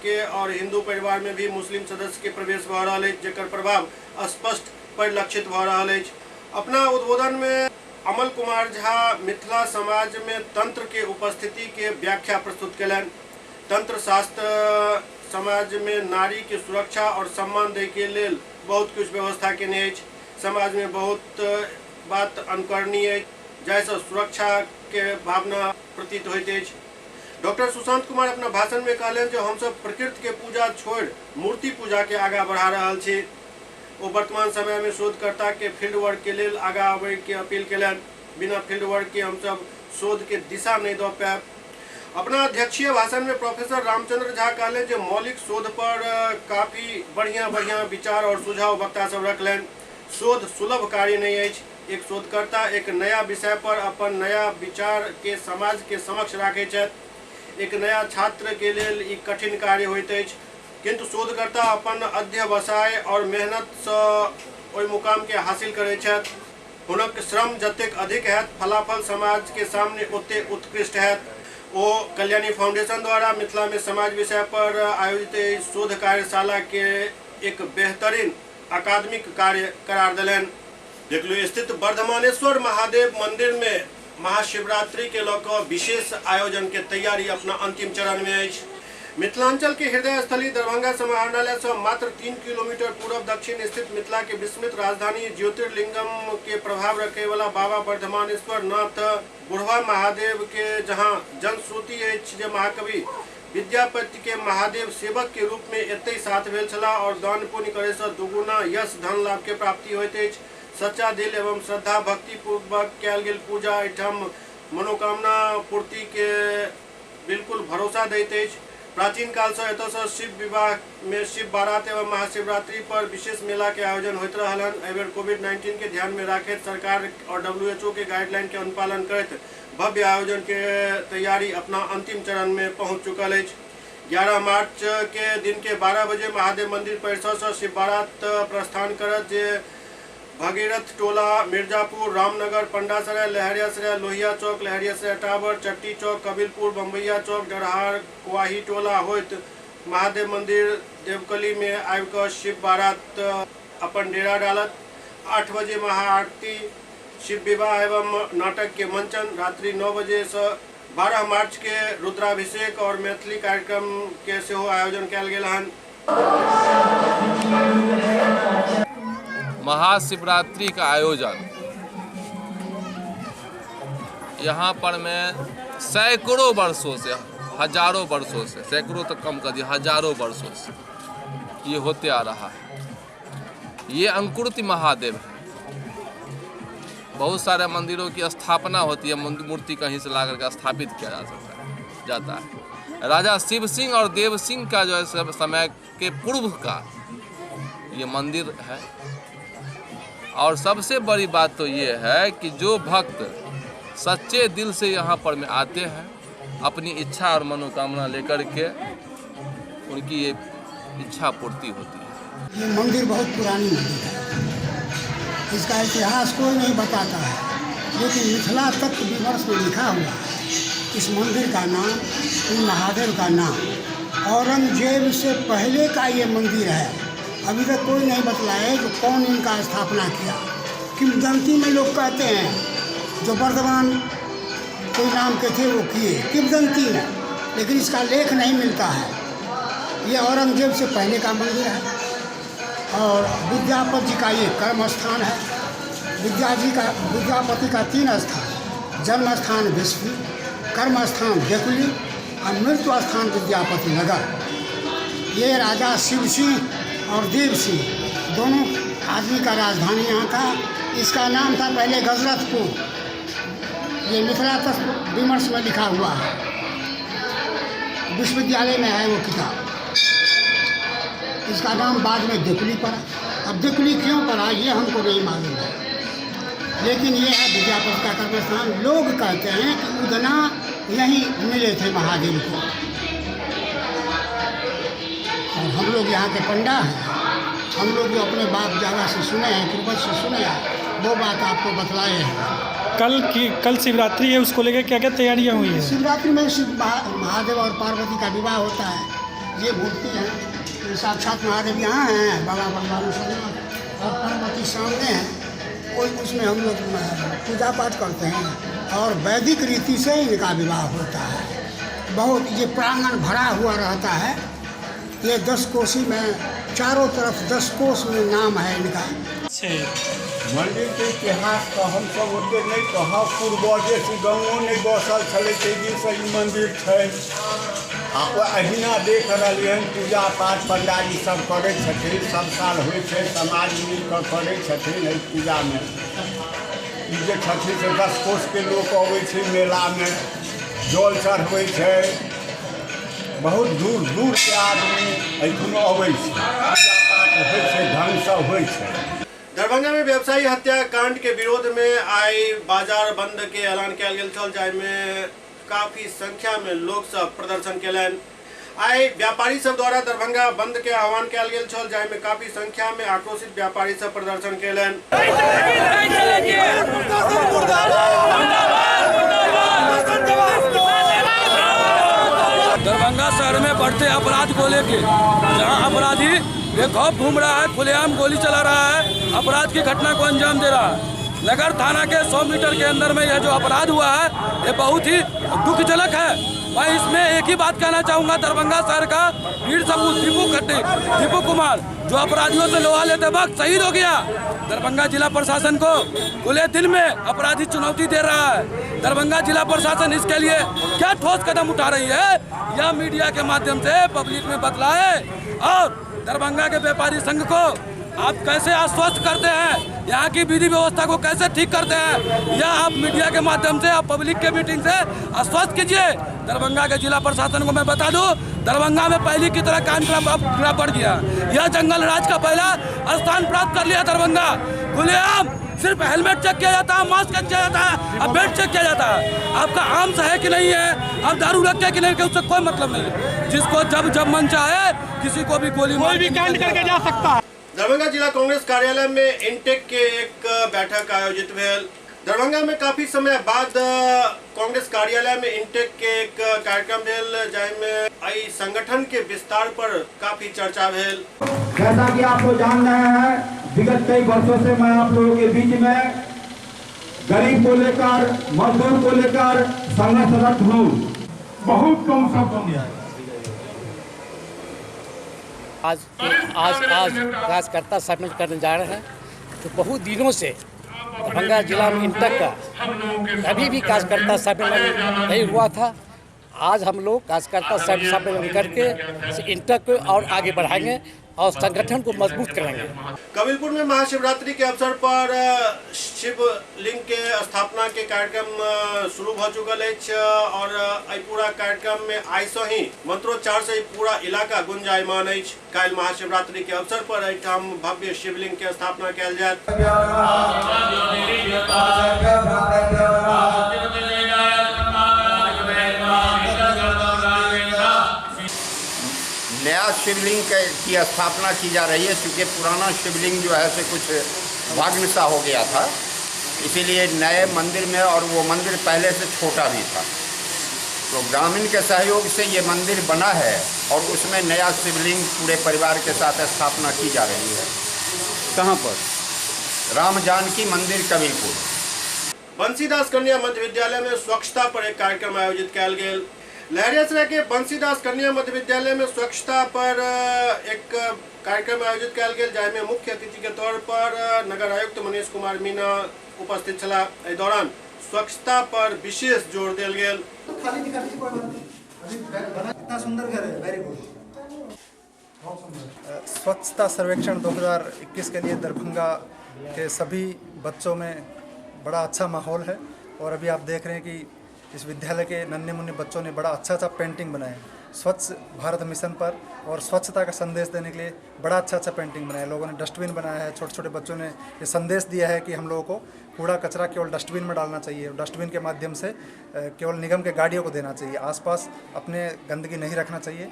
के और हिंदू परिवार में भी मुस्लिम सदस्य के प्रवेश भ रहल अछि, जेकर प्रभाव स्पष्ट परिलक्षित भ रहल अछि। अपना उद्बोधन में अमल कुमार झा मिथिला समाज में तंत्र के उपस्थिति के व्याख्या प्रस्तुत कयलनि। तंत्र शास्त्र समाज में नारी के सुरक्षा और सम्मान दे के लेल बहुत कुछ व्यवस्था केने अछि। समाज में बहुत बात अनुकरणीय अछि जाहिसँ सुरक्षा के भावना प्रतीत होइत अछि। डॉक्टर सुशांत कुमार अपना भाषण में कहलनि जे हमसब प्रकृति के पूजा छोड़ि मूर्ति पूजा के आगा बढ़ा रहल छी। वो वर्तमान समय में शोधकर्ता के फील्ड वर्क के लेल आगा आबे के अपील कयलनि। बिना फील्ड वर्क के हमसब शोध के दिशा नहीं दऽ पाएब। अपना अध्यक्षीय भाषण में प्रोफेसर रामचंद्र झा कहले जे मौलिक शोध पर काफी बढ़िया विचार और सुझाव वक्ता सब रखलनि। शोध सुलभ कार्य नहीं अछि। एक शोधकर्ता एक नया विषय पर अपन नया विचार के समाज के समक्ष राखै छथि। एक नया छात्र के लेल ई कठिन कार्य होइत अछि, किंतु शोधकर्ता अपन अध्यवसाय और मेहनत से ओहि मुकाम के हासिल करैत छथि। हुनक श्रम जतेक अधिक हैत फलाफल समाज के सामने ओते उत्कृष्ट हैत। वो कल्याणी फाउंडेशन द्वारा मिथिला में समाज विषय पर आयोजित शोध कार्यशाला के एक बेहतरीन अकादमिक कार्य करार दिलनि। देखलू स्थित वर्धमानेश्वर महादेव मंदिर में महाशिवरात्रि के लऽ विशेष आयोजन के तैयारी अपना अंतिम चरण में अछि। मिथिलांचल के हृदय स्थली दरभंगा समाहरणालय से मात्र 3 किलोमीटर पूर्व दक्षिण स्थित मिथिला के विस्मृत राजधानी ज्योतिर्लिंगम के प्रभाव रखे वाला बाबा वर्धमानेश्वर नाथ बुढ़वा महादेव के जहां जनश्रुति अछि जे महाकवि विद्यापति के महादेव सेवक के रूप में एतै साथ भेल छलाह और दान पुण्य करे से दुगुना यश धन लाभ के प्राप्ति होइत अछि। सच्चा दिल एवं श्रद्धा भक्ति पूर्वक कयल गेल पूजा एहिठाम मनोकामना पूर्ति के बिल्कुल भरोसा दैत अछि। प्राचीन काल से एतऽ से शिव विवाह में शिव बारात एवं महाशिवरात्रि पर विशेष मेला के आयोजन होइत रहल हन। एहि बेर कोविड-19 के ध्यान में राखैत सरकार और WHO के गाइडलाइन के अनुपालन करैत भव्य आयोजन के तैयारी अपना अंतिम चरण में पहुंच चुकल अछि। 11 मार्च के दिन के 12 बजे महादेव मंदिर परिसर से शिव बारात प्रस्थान करत जे भगीरथ टोला, मिर्जापुर, रामनगर, पंडासराय, लहरियासराय, लोहिया चौक, लहरियासराय टावर, चट्टी चौक, कबीलपुर, बम्बैया चौक, डरहार, कुआही टोला होइत महादेव मंदिर देवकली में आबिकऽ शिव बारात अपन डेरा डालत। 8 बजे महाआरती, शिव विवाह एवं नाटक के मंचन, रात्रि 9 बजे से 12 मार्च के रुद्राभिषेक और मैथिली कार्यक्रम के सेहो आयोजन कयल गेल हन। महाशिवरात्रि का आयोजन यहाँ पर में सैकड़ों वर्षों से, हजारों वर्षों से, सैकड़ों तो कम कर दिया, हजारों वर्षों से ये होते आ रहा है। ये अंकुरित महादेव है। बहुत सारे मंदिरों की स्थापना होती है, मूर्ति कहीं से ला करके स्थापित किया जाता है। राजा शिव सिंह और देव सिंह का जो है समय के पूर्व का ये मंदिर है। और सबसे बड़ी बात तो ये है कि जो भक्त सच्चे दिल से यहाँ पर में आते हैं, अपनी इच्छा और मनोकामना लेकर के उनकी ये इच्छा पूर्ति होती है। ये मंदिर बहुत पुरानी मंदिर है, इसका इतिहास कोई नहीं बताता है, लेकिन मिथिला तत्व विमर्श में लिखा हुआ है इस मंदिर का नाम, इन महादेव का नाम औरंगजेब से पहले का ये मंदिर है। अभी तक कोई नहीं बतलाया कि कौन इनका स्थापना किया। किंवदंती में लोग कहते हैं जो वर्धमान कोई नाम के थे वो किए, किंवदंती में, लेकिन इसका लेख नहीं मिलता है। ये औरंगजेब से पहले का मंदिर है और विद्यापति जी का ये कर्म स्थान है। विद्यापति का 3 स्थान, जन्म स्थान विस्फी, कर्म स्थान देकुली और मृत्यु स्थान विद्यापति नगर। ये राजा शिव सिंह और देव सिंह दोनों आदमी का राजधानी यहाँ का। इसका नाम था पहले गजरतपुर। ये मिथिला तत्व विमर्श में लिखा हुआ है, विश्वविद्यालय में है वो किताब। इसका नाम बाद में देकुली पड़ा। अब देकुली क्यों पड़ा ये हमको नहीं मालूम है, लेकिन ये है विद्यापति का कर्म स्थान। लोग कहते हैं कि उदना यहीं मिले थे महादेव को, और हम लोग यहाँ के पंडा हैं, हम लोग जो अपने बाप दादा से सुने हैं, पूर्वज से सुने हैं, वो बात आपको बतलाए हैं। कल शिवरात्रि है, उसको लेकर क्या क्या तैयारियाँ हुई हैं? शिवरात्रि में शिव महादेव और पार्वती का विवाह होता है। ये मूर्ति है, ये साक्षात महादेव यहाँ हैं, बाबा वर्धमानेश्वर और पार्वती सामने हैं। उसमें हम लोग पूजा पाठ करते हैं और वैदिक रीति से इनका विवाह होता है। बहुत ये प्रांगण भरा हुआ रहता है। ये 10 कोसी में चारों तरफ 10 कोस में नाम है इनका। मंदिर के इतिहास का हम सब ओते नहीं कहब, पूर्वजे से गाँवों नहीं बसल छलै से ई मंदिर है। अहिना देख रही हैं पूजा पाठ पंडाजी सब करे छथिन, सब साल होइ छै, समाज मिलकर करे छथिन। एहि पूजा में ई जे छथिन से 10 कोस के लोग अबै छै मेला में, जल चढ़बै छै, बहुत दूर दूर के आदमी एहिठुन अबै छै, पूजा पाठ होइ छै, ढंग से होइ छै। दरभंगा में व्यवसायी हत्याकांड के विरोध में आई बाजार बंद के ऐलान किया गेल छल, जाहिमे काफी संख्या में लोग सब प्रदर्शन केलन। आई व्यापारी सब द्वारा दरभंगा बंद के आह्वान किया गेल छल, जाहिमे काफी संख्या में आक्रोशित व्यापारी सब प्रदर्शन केलन। दरभंगा शहर में बढ़ते अपराध को लेके, जहां अपराधी बेखौफ घूम रहा है, खुलेआम गोली चला रहा है, अपराध की घटना को अंजाम दे रहा है। नगर थाना के 100 मीटर के अंदर में यह जो अपराध हुआ है, ये बहुत ही दुखजनक है। मैं इसमें एक ही बात कहना चाहूँगा, दरभंगा शहर का वीर सपूत दीपू कुमार जो अपराधियों से लोहा लेते वक्त शहीद हो गया, दरभंगा जिला प्रशासन को खुले दिल में अपराधी चुनौती दे रहा है। दरभंगा जिला प्रशासन इसके लिए क्या ठोस कदम उठा रही है, यह मीडिया के माध्यम से पब्लिक में बतलाए। और दरभंगा के व्यापारी संघ को आप कैसे आश्वस्त करते हैं, यहाँ की विधि व्यवस्था को कैसे ठीक करते हैं, यह आप मीडिया के माध्यम से, आप पब्लिक के मीटिंग से आश्वस्त कीजिए। दरभंगा के जिला प्रशासन को मैं बता दूं, दरभंगा में पहले की तरह क्राइम बढ़ गया। यह जंगल राज का पहला स्थान प्राप्त कर लिया दरभंगा। खुलेआम सिर्फ हेलमेट चेक किया जाता है, मास्क चेक किया जाता है, अब बेल्ट चेक किया जाता है। आपका आर्म्स है कि नहीं है, आप दारू रखते कि नहीं, उससे कोई मतलब नहीं है। जिसको जब मन चाहे किसी को भी गोली मार भी कांड करके जा सकता है। दरभंगा जिला कांग्रेस कार्यालय में इंटेक के एक बैठक आयोजित भेल। दरभंगा में काफी समय बाद कांग्रेस कार्यालय में इंटेक के एक कार्यक्रम भेल, जाहिमे आई संगठन के विस्तार पर काफी चर्चा भेल। जैसा कि आप लोग जान रहे हैं, विगत कई वर्षों से मैं आप लोगों के बीच में गरीब को लेकर, मजदूर को लेकर संघर्षरत हूँ। बहुत कम शब्दों में आज कार्यकर्ता सम्मेलन करने जा रहे हैं। तो बहुत दिनों से दरभंगा जिला में इंटक का कभी भी कार्यकर्ता सम्मेलन नहीं हुआ था। आज हम लोग कार्यकर्ता सम्मेलन करके इंटक को और आगे बढ़ाएंगे और संगठन को मजबूत करेंगे। कबीलपुर में महाशिवरात्रि के अवसर पर शिवलिंग के स्थापना के कार्यक्रम शुरू हो चुकल है और पूरा कार्यक्रम में आइसो ही मंत्रोच्चार से पूरा इलाका गुंजायमान है। काल महाशिवरात्रि के अवसर पर एठाम भव्य शिवलिंग के स्थापना कयल जायत। नया शिवलिंग की स्थापना की जा रही है, क्योंकि पुराना शिवलिंग जो है से कुछ भग्न सा हो गया था, इसीलिए नए मंदिर में, और वो मंदिर पहले से छोटा भी था, तो ग्रामीण के सहयोग से ये मंदिर बना है और उसमें नया शिवलिंग पूरे परिवार के साथ स्थापना की जा रही है। कहाँ पर? राम जानकी मंदिर कबीलपुर। बंसीदास कन्या मध्य विद्यालय में स्वच्छता पर एक कार्यक्रम आयोजित कयल गेल। लहरियासराय के बंसीदास कन्या मध्य विद्यालय में स्वच्छता पर एक कार्यक्रम आयोजित कयल गेल, जाहिमे मुख्य अतिथि के तौर पर नगर आयुक्त मनीष कुमार मीना उपस्थित छला। एहि दौरान स्वच्छता पर विशेष जोर देल गेल। इतना सुंदर घर है, वेरी गुड। स्वच्छता सर्वेक्षण 2021 के लिए दरभंगा के सभी बच्चों में बड़ा अच्छा माहौल है और अभी आप देख रहे हैं कि इस विद्यालय के नन्हे मुन्ने बच्चों ने बड़ा अच्छा पेंटिंग बनाया स्वच्छ भारत मिशन पर और स्वच्छता का संदेश देने के लिए बड़ा अच्छा पेंटिंग बनाया। लोगों ने डस्टबिन बनाया है, छोटे छोटे बच्चों ने ये संदेश दिया है कि हम लोगों को कूड़ा कचरा केवल डस्टबिन में डालना चाहिए, डस्टबिन के माध्यम से केवल निगम के गाड़ियों को देना चाहिए, आसपास अपने गंदगी नहीं रखना चाहिए।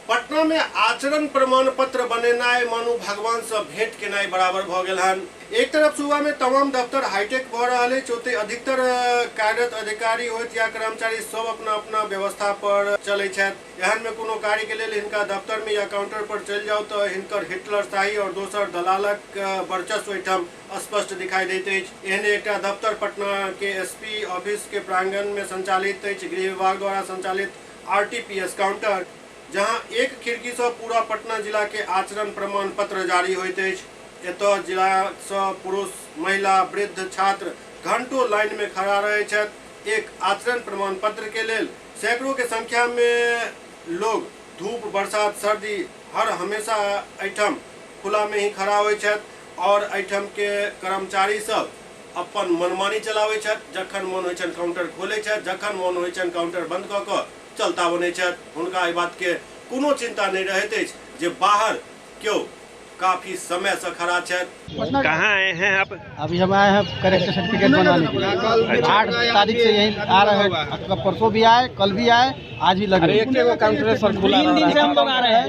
पटना में आचरण प्रमाण पत्र बनेनाय मानू भगवान से भेंट केनाय बराबर भ गेल हन। एक तरफ सूबा में तमाम दफ्तर हाईटेक भ रहल है, ओते अधिकतर कार्यरत अधिकारी होइत या कर्मचारी सब अपना अपना व्यवस्था पर चलै छथि। एहन में कोनो कार्य के लेल हिनका दफ्तर में या काउंटर पर चल जाओ तो हिनकर हिटलर शाही और दोसर दलालक वर्चस्व एहिठाम स्पष्ट दिखाई दैत अछि। एहन एकटा दफ्तर पटना के एसपी ऑफिस के प्रांगण में संचालित अछि, गृह विभाग द्वारा संचालित आरटीपीएस काउंटर, जहां एक खिड़की से पूरा पटना जिला के आचरण प्रमाण पत्र जारी होइत अछि। एतऽ जिला से पुरुष, महिला, वृद्ध, छात्र घंटों लाइन में खड़ा रहे छथि। एक आचरण प्रमाण पत्र के लेल सैकड़ों के संख्या में लोग धूप, बरसात, सर्दी हर हमेशा एहिठाम खुला में ही खड़ा होइ छथि और एहिठाम के कर्मचारी सब अपन मनमानी चलाबै छथि। जखन मन होइ छनि काउंटर खोलै छथि, जखन मन होइ छनि काउंटर बंद कऽ कऽ चलता बनै छथि। हुनका एहि बात के कोनो चिंता नहीं रहैत अछि जे बाहर क्यों काफी समय से खड़ा छथि। कहाँ आए हैं आप? अभी हम आए हैं करेक्टर सर्टिफिकेट बनवाने के लिए। 8 तारीख से यही आ रहे हैं, परसों भी आए, कल भी आए, आज भी लगे। एक काउंटर पर खुला 3 दिन से हम लोग आ रहे हैं,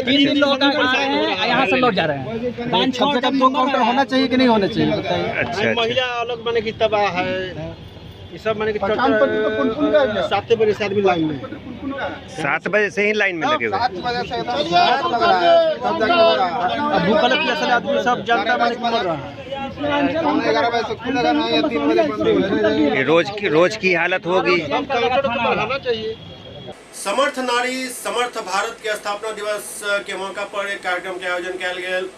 3 दिन लोग आ रहे हैं, यहाँ से लौट जा रहे हैं। कम से कम 2 काउंटर होना चाहिए कि नहीं होना चाहिए बताइए। अच्छा, महिला अलग बने की तबाह है, ये सब मैंने 7 बजे से आदमी लाइन में, 7 बजे से ही लाइन में लगे हुए। 7 बजे से भूखल प्यासल आदमी सब जनता मर रहा है। रोज की हालत होगी। समर्थ नारी समर्थ भारत के स्थापना दिवस के मौका पर एक कार्यक्रम के आयोजन किया गेल।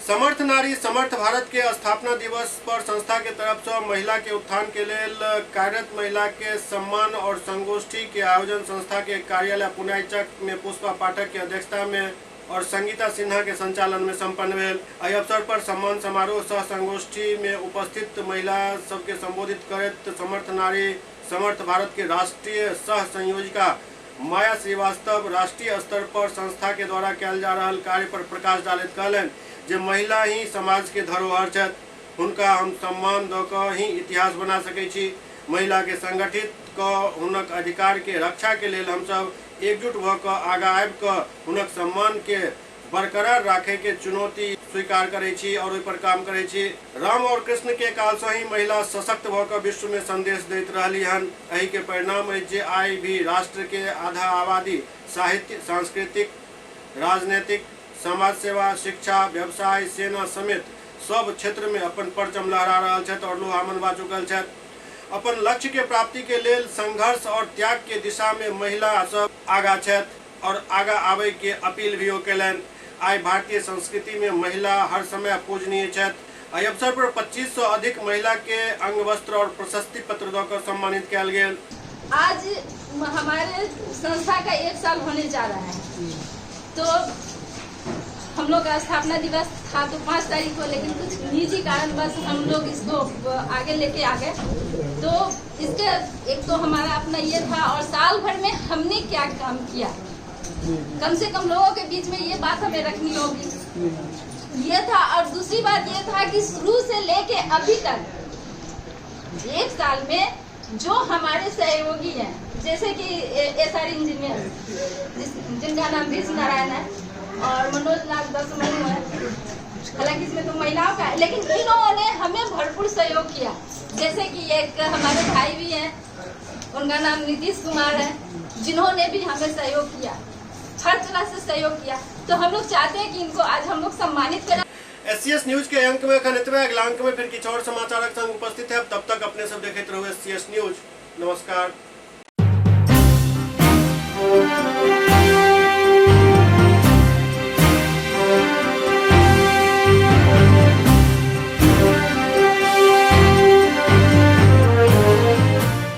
समर्थ नारी समर्थ भारत के स्थापना दिवस पर संस्था के तरफ से महिला के उत्थान के लेल कार्यरत महिला के सम्मान और संगोष्ठी के आयोजन संस्था के कार्यालय पुनाईचक में पुष्पा पाठक के अध्यक्षता में और संगीता सिन्हा के संचालन में संपन्न भेल। एहि अवसर पर सम्मान समारोह सह संगोष्ठी में उपस्थित महिला सबके संबोधित करैत समर्थ नारी समर्थ भारत के राष्ट्रीय सह संयोजिका माया श्रीवास्तव राष्ट्रीय स्तर पर संस्था के द्वारा कयल जा रहल कार्य पर प्रकाश डालैत कहलनि जे महिला ही समाज के धरोहर छथि। हुनका हम सम्मान दऽ कऽ ही इतिहास बना सकै छी। महिला के संगठित कऽ हुनक अधिकार के रक्षा के लेल हमसब एकजुट भऽ कऽ आगाँ आबि कऽ हुनक सम्मान के बरकरार राखे के चुनौती स्वीकार करै छी और ओहि पर काम करै छी। राम और कृष्ण के काल से ही महिला सशक्त भऽ कऽ विश्व में संदेश दैत रहली हन। एहि के परिणाम अछि जे आइ भी राष्ट्र के आधा आबादी साहित्य, सांस्कृतिक, राजनीतिक, समाज सेवा, शिक्षा, व्यवसाय, सेना समेत सब क्षेत्र में अपन परचम लहरा रहल छथि और लोहा मनवा चुकल छथि। अपन लक्ष्य के प्राप्ति के लेल संघर्ष और त्याग के दिशा में महिला सब आगा छथि और आगा आबे के अपील भी केलनि। आइ भारतीय संस्कृति में महिला हर समय पूजनीय छथि। एहि अवसर पर 2500 से अधिक महिला के अंग वस्त्र और प्रशस्ति पत्र देकर सम्मानित किया गेल। आज हमारे संस्था का 1 साल होने जा रहा है, तो हम लोग का स्थापना दिवस था तो 5 तारीख को, लेकिन कुछ निजी कारण बस हम लोग इसको आगे लेके आ गए। तो इसके एक तो हमारा अपना ये था और साल भर में हमने क्या काम किया, कम से कम लोगों के बीच में ये बात हमें रखनी होगी, ये था। और दूसरी बात ये था कि शुरू से लेके अभी तक 1 साल में जो हमारे सहयोगी हैं, जैसे कि SR इंजीनियर जिनका नाम भीष्म नारायण है और मनोज लाल दसमनी है, हालांकि इसमें तो महिलाओं का है, लेकिन इन लोगों ने हमें भरपूर सहयोग किया। जैसे कि एक हमारे भाई भी हैं, उनका नाम नीतीश कुमार है, जिन्होंने भी हमें सहयोग किया, हर तरह से सहयोग किया। तो हम लोग चाहते हैं कि इनको आज हम लोग सम्मानित करें। SCS न्यूज के अंक में अगला अंक में फिर किछु और समाचारक संग उपस्थित है। तब तक अपने सब देखते रहो SCS न्यूज। नमस्कार।